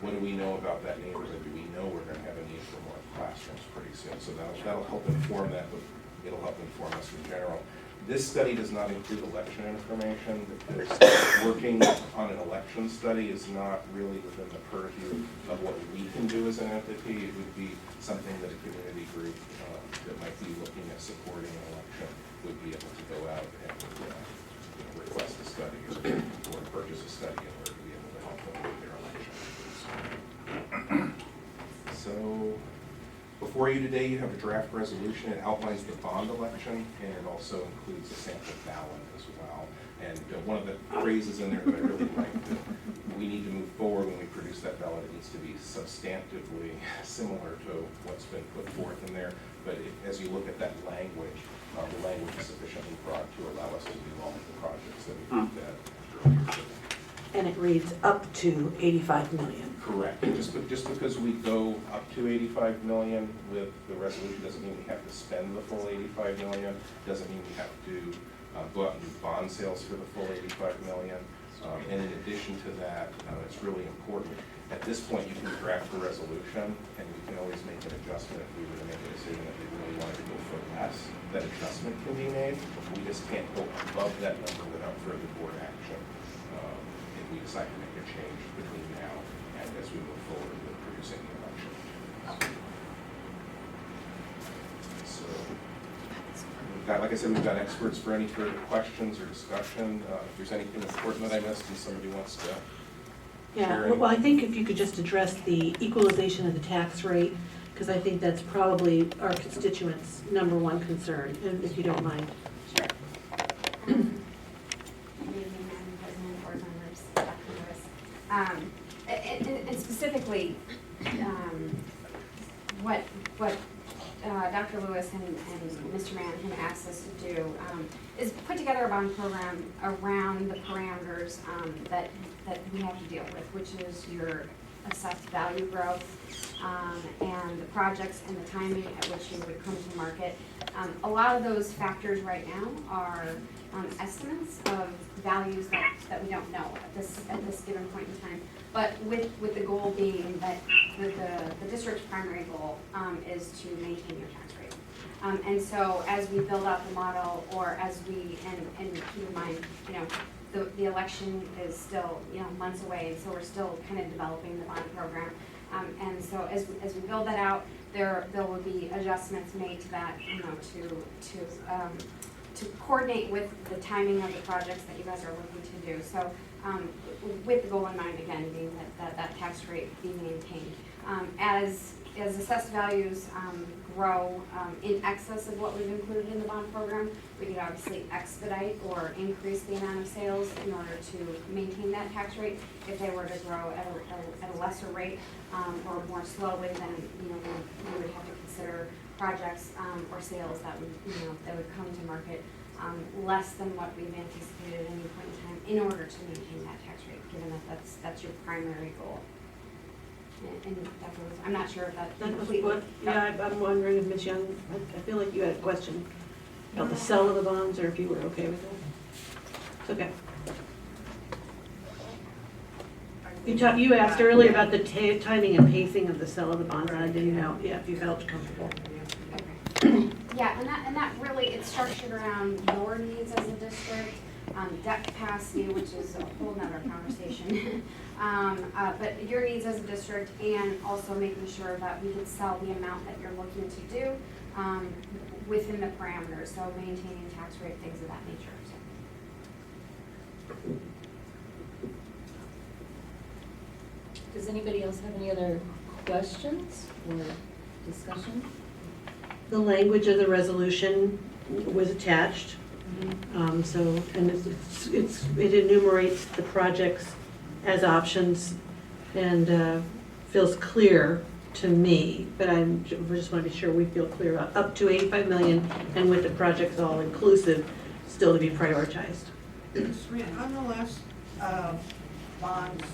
What do we know about that neighborhood? Do we know we're going to have a need for more classrooms pretty soon? So that'll help inform that, but it'll help inform us in general. This study does not include election information because working on an election study is not really within the purview of what we can do as an entity. It would be something that a community group that might be looking at supporting an election would be able to go out and request a study or purchase a study in order to be able to help them with their election. So before you today, you have a draft resolution. It outlines the bond election, and it also includes a sample ballot as well. And one of the phrases in there that I really like, that we need to move forward when we produce that ballot. It needs to be substantively similar to what's been put forth in there. But as you look at that language, the language is sufficiently broad to allow us to do all of the projects that we looked at earlier. And it reads up to 85 million. Correct. Just because we go up to 85 million with the resolution doesn't mean we have to spend the full 85 million. Doesn't mean we have to go out and do bond sales for the full 85 million. And in addition to that, it's really important. At this point, you can draft a resolution, and we can always make an adjustment if we were to make a decision that we really wanted to go for less. That adjustment can be made. We just can't go above that number without further board action. If we decide to make a change between now and as we move forward with producing the election. So, like I said, we've got experts for any further questions or discussion. If there's anything important that I missed and somebody wants to share Well, I think if you could just address the equalization of the tax rate, because I think that's probably our constituents' number one concern, and if you don't mind. Sure. Good evening, Madam President, board members, Dr. Lewis. And specifically, what Dr. Lewis and Mr. Mann have asked us to do is put together a bond program around the parameters that we have to deal with, which is your assessed value growth and the projects and the timing at which you would come to market. A lot of those factors right now are estimates of values that we don't know at this given point in time. But with the goal being that the district's primary goal is to maintain your tax rate. And so as we build out the model, or as we, and keep in mind, the election is still, months away, and so we're still kind of developing the bond program. And so as we build that out, there will be adjustments made to that, to coordinate with the timing of the projects that you guys are looking to do. So with the goal in mind, again, being that tax rate be maintained. As assessed values grow in excess of what we've included in the bond program, we could obviously expedite or increase the amount of sales in order to maintain that tax rate. If they were to grow at a lesser rate or more slowly, then we would have to consider projects or sales that would come to market less than what we've anticipated at any point in time in order to maintain that tax rate, given that that's your primary goal. And Dr. Lewis, I'm not sure if that completely. I'm wondering if Ms. Young, I feel like you had a question about the sell of the bonds, or if you were okay with that. It's okay. You asked earlier about the timing and pacing of the sell of the bonds, and I didn't know if you felt comfortable. Yeah, and that really, it's structured around your needs as a district, debt capacity, which is a whole nother conversation. But your needs as a district, and also making sure that we can sell the amount that you're looking to do within the parameters, so maintaining tax rate, things of that nature. Does anybody else have any other questions or discussion? The language of the resolution was attached. And it enumerates the projects as options and feels clear to me, but we just want to be sure we feel clear about up to 85 million and with the projects all inclusive still to be prioritized. On the last bonds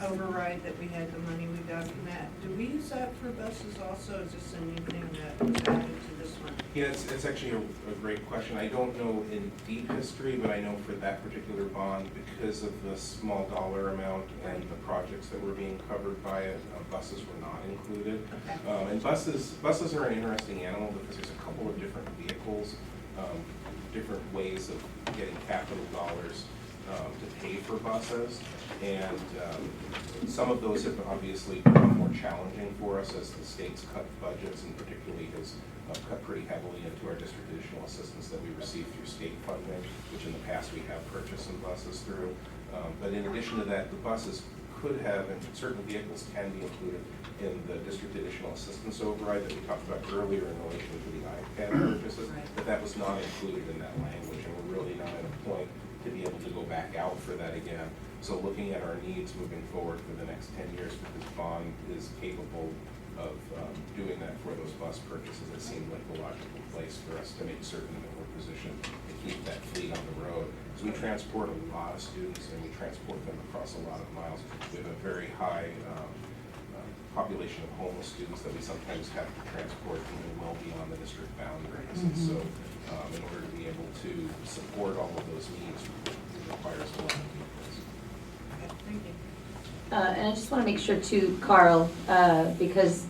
override that we had, the money we got from that, do we use that for buses also? Is this a new thing that was added to this one? Yeah, it's actually a great question. I don't know in deep history, but I know for that particular bond, because of the small dollar amount and the projects that were being covered by it, buses were not included. And buses are an interesting animal because there's a couple of different vehicles, different ways of getting capital dollars to pay for buses. And some of those have obviously become more challenging for us as the state's cut budgets, and particularly has cut pretty heavily into our district additional assistance that we receive through state funding, which in the past we have purchased some buses through. But in addition to that, the buses could have, and certain vehicles can be included in the district additional assistance override that we talked about earlier in relation to the iPad purchases, but that was not included in that language, and we're really not at a point to be able to go back out for that again. So looking at our needs moving forward for the next 10 years, because bond is capable of doing that for those bus purchases, it seemed like the logical place for us to make certain that we're positioned to keep that fleet on the road. Because we transport a lot of students and we transport them across a lot of miles. We have a very high population of homeless students that we sometimes have to transport even well beyond the district boundaries. And so in order to be able to support all of those needs, it requires a lot of vehicles. Thank you. And I just want to make sure too, Carl, because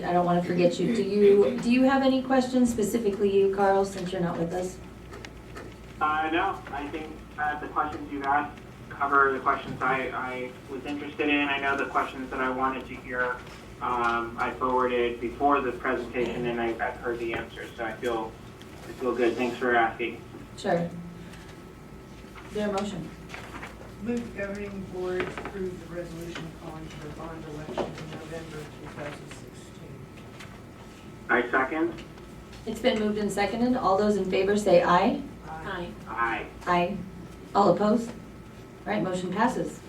I don't want to forget you. Do you have any questions, specifically you, Carl, since you're not with us? No, I think the questions you've asked cover the questions I was interested in. I know the questions that I wanted to hear I forwarded before the presentation, and I've heard the answers, so I feel good. Thanks for asking. Sure. Is there a motion? Move the governing board approve the resolution calling for a bond election in November 2016. I second. It's been moved and seconded. All those in favor say aye. Aye. Aye. Aye. All opposed? All right, motion passes.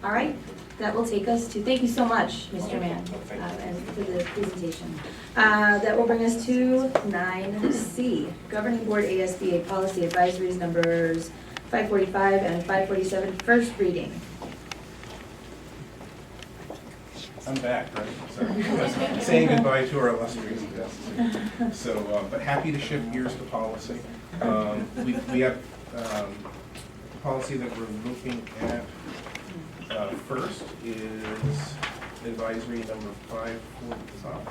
All right, that will take us to, thank you so much, Mr. Mann, and for the presentation. That will bring us to 9C, Governing Board ASBA Policy Advisories numbers 545 and 547, first reading. I'm back, right? Sorry. Saying goodbye to our illustrious guests. So, but happy to shift gears to policy. We have policy that we're looking at first is advisory number 545.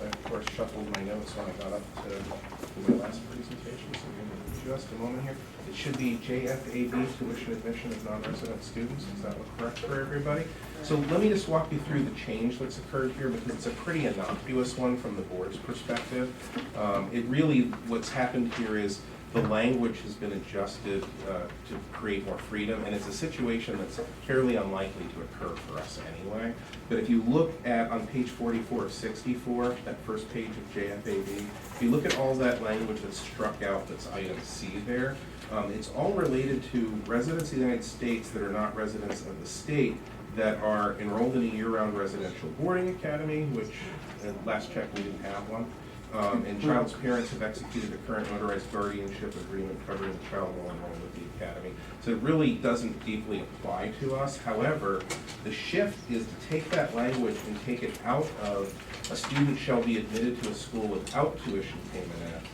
I, of course, shuffled my notes when I got up to my last presentation, so give me just a moment here. It should be JFAB, tuition admission of non-resident students. Does that look correct for everybody? So let me just walk you through the change that's occurred here, because it's a pretty innocuous one from the board's perspective. It really, what's happened here is the language has been adjusted to create more freedom, and it's a situation that's fairly unlikely to occur for us anyway. But if you look at, on page 44 of 64, that first page of JFAB, if you look at all that language that's struck out, that's item C there, it's all related to residents of the United States that are not residents of the state that are enrolled in a year-round residential boarding academy, which at last check we didn't have one. And child's parents have executed a current notarized guardianship agreement covering the child while enrolled at the academy. So it really doesn't deeply apply to us. However, the shift is to take that language and take it out of a student shall be admitted to a school without tuition payment act,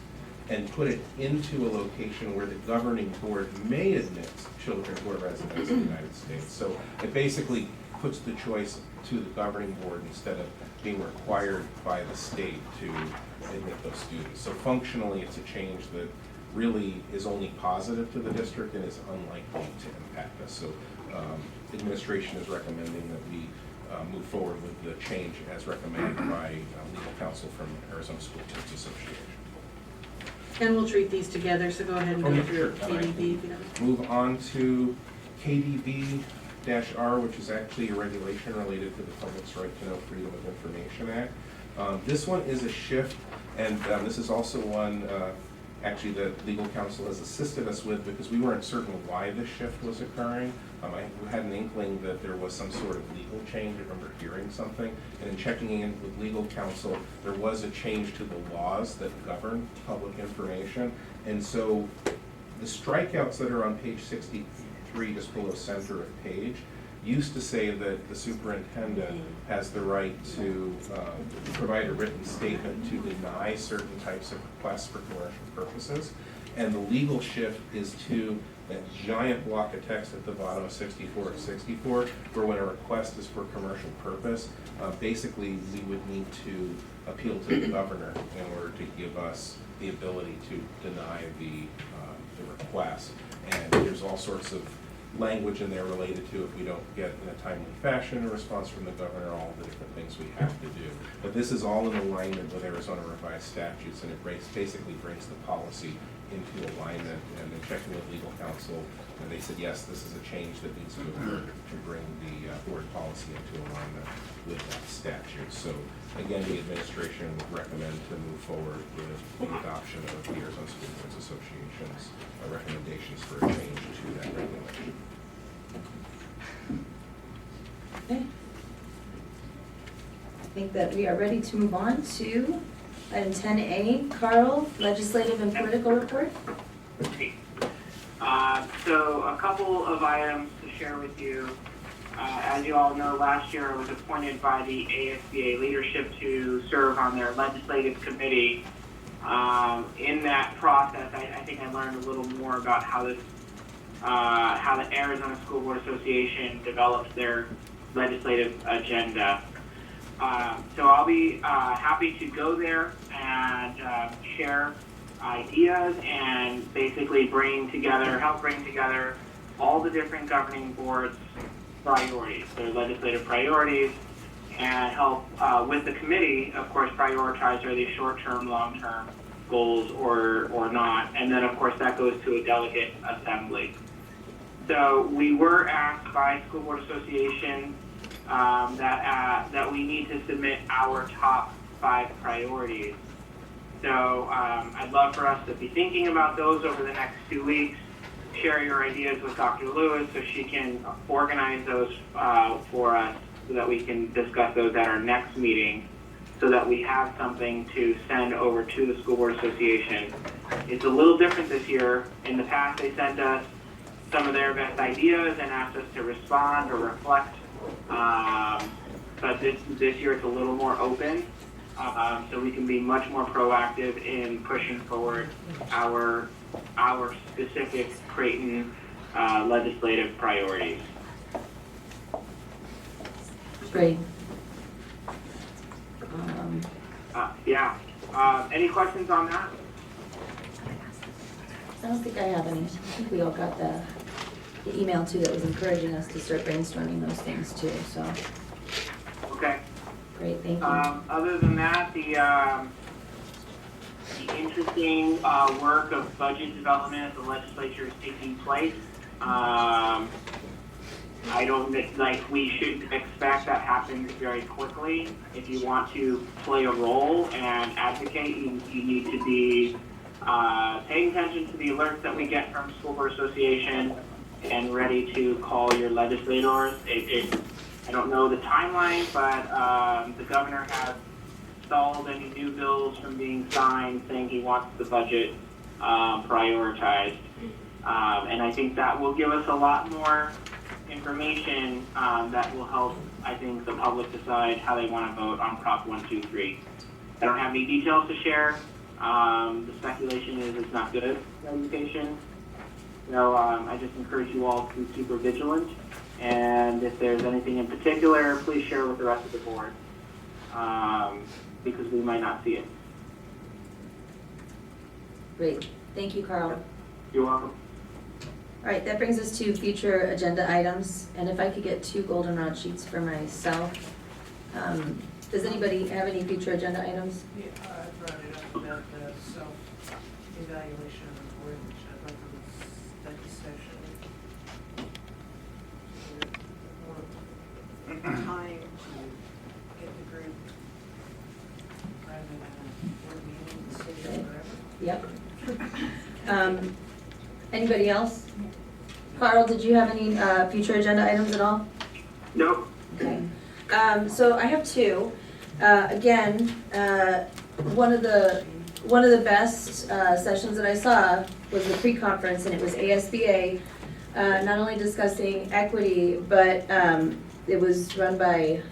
and put it into a location where the governing board may admit children who are residents of the United States. So it basically puts the choice to the governing board instead of being required by the state to admit those students. So functionally, it's a change that really is only positive to the district and is unlikely to impact us. So administration is recommending that we move forward with the change as recommended by legal counsel from Arizona School Boards Association. And we'll treat these together, so go ahead and Oh, go yeah, through sure. KDB. if you don't- Move on to KDB-R, which is actually a regulation related to the Public's Right to Know Freedom of Information Act. This one is a shift, and this is also one actually that legal counsel has assisted us with because we weren't certain why this shift was occurring. I had an inkling that there was some sort of legal change. I remember hearing something, and in checking in with legal counsel, there was a change to the laws that govern public information. And so the strikeouts that are on page 63, just below center of page, used to say that the superintendent has the right to provide a written statement to deny certain types of requests for commercial purposes. And the legal shift is to that giant block of text at the bottom of 64 and 64, where when a request is for commercial purpose, basically we would need to appeal to the governor in order to give us the ability to deny the request. And there's all sorts of language in there related to if we don't get in a timely fashion a response from the governor, all the different things we have to do. But this is all in alignment with Arizona revised statutes, and it basically brings the policy into alignment. And in checking with legal counsel, and they said, yes, this is a change that needs to occur to bring the board policy into alignment with that statute. So again, the administration would recommend to move forward with the adoption of the Arizona School Boards Association's recommendations for a change to that regulation. Okay. I think that we are ready to move on to item 10A. Carl, legislative and political report. So a couple of items to share with you. As you all know, last year I was appointed by the ASBA leadership to serve on their legislative committee. In that process, I think I learned a little more about how the Arizona School Board Association develops their legislative agenda. So I'll be happy to go there and share ideas and basically help bring together all the different governing boards' priorities, their legislative priorities, and help with the committee, of course, prioritize are these short-term, long-term goals or not. And then, of course, that goes to a delegate assembly. So we were asked by School Board Association that we need to submit our top 5 priorities. So I'd love for us to be thinking about those over the next 2 weeks, share your ideas with Dr. Lewis so she can organize those for us so that we can discuss those at our next meeting so that we have something to send over to the School Board Association. It's a little different this year. In the past, they sent us some of their best ideas and asked us to respond or reflect. But this year it's a little more open, so we can be much more proactive in pushing forward our specific Creighton legislative priorities. Great. Any questions on that? I don't think I have any. I think we all got the email too that was encouraging us to start brainstorming those things too, so. Okay. Great, thank you. Other than that, the interesting work of budget development at the legislature is taking place. I don't think we should expect that happens very quickly. If you want to play a role and advocate, you need to be paying attention to the alerts that we get from School Board Association and ready to call your legislators. I don't know the timeline, but the governor has stalled any new bills from being signed, saying he wants the budget prioritized. And I think that will give us a lot more information that will help, I think, the public decide how they want to vote on Prop 123. I don't have any details to share. The speculation is it's not good education. So I just encourage you all to be super vigilant And if there's anything in particular, please share with the rest of the board, because we might not see it. Great, thank you, Carl. You're welcome. All right, that brings us to future agenda items, and if I could get 2 goldenrod sheets for myself. Does anybody have any future agenda items? Yeah, I brought it up about the self-evaluation of the board, which I'd like a study session. More time to get the group rather than a board meeting, the city or whatever. Yep. Anybody else? Carl, did you have any future agenda items at all? Nope. Okay. So I have 2. Again, one of the best sessions that I saw was the pre-conference, and it was ASBA, not only discussing equity, but it was run by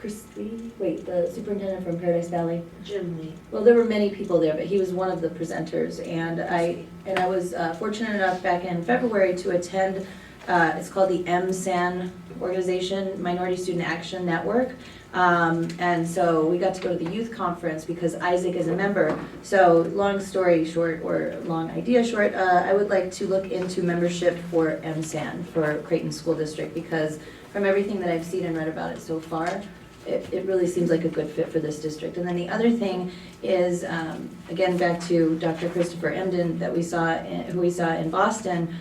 the superintendent from Paradise Valley. Jim Lee. Well, there were many people there, but he was one of the presenters, and I was fortunate enough back in February to attend. It's called the MSAN organization, Minority Student Action Network. And so we got to go to the youth conference because Isaac is a member. So long story short, or long idea short, I would like to look into membership for MSAN, for Creighton School District, because from everything that I've seen and read about it so far, it really seems like a good fit for this district. And then the other thing is, again, back to Dr. Christopher Emden that who we saw in Boston.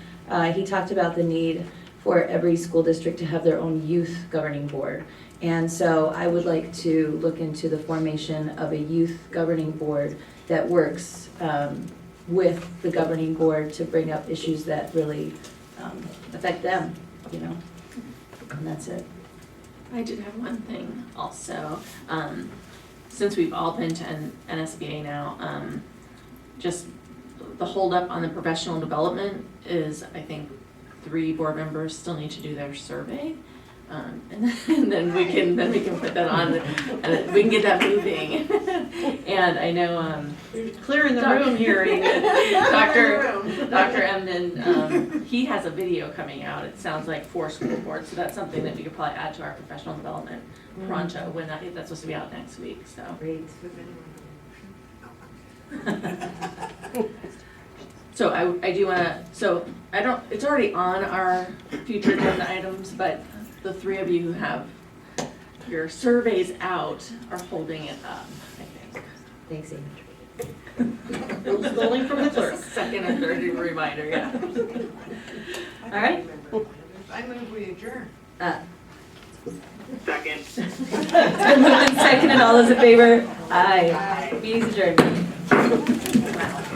He talked about the need for every school district to have their own youth governing board. And so I would like to look into the formation of a youth governing board that works with the governing board to bring up issues that really affect them, And that's it. I did have one thing also. Since we've all been to NSBA now, just the holdup on the professional development is, I think, 3 board members still need to do their survey. And then we can put that on, and we can get that moving. And I know Clearing the room here. Dr. Emden, he has a video coming out. It sounds like for school boards, so that's something that we could probably add to our professional development pronto when that's supposed to be out next week. So great. So I do want to. So I don't. It's already on our future agenda items, but the 3 of you who have your surveys out are holding it up, I think. Thanks, Amy. Rolling from the clerk. Second and third reminder, yeah. All right. I move we adjourn. Second. It's been moved and seconded. All those in favor? Aye. Meeting's adjourned. Wow.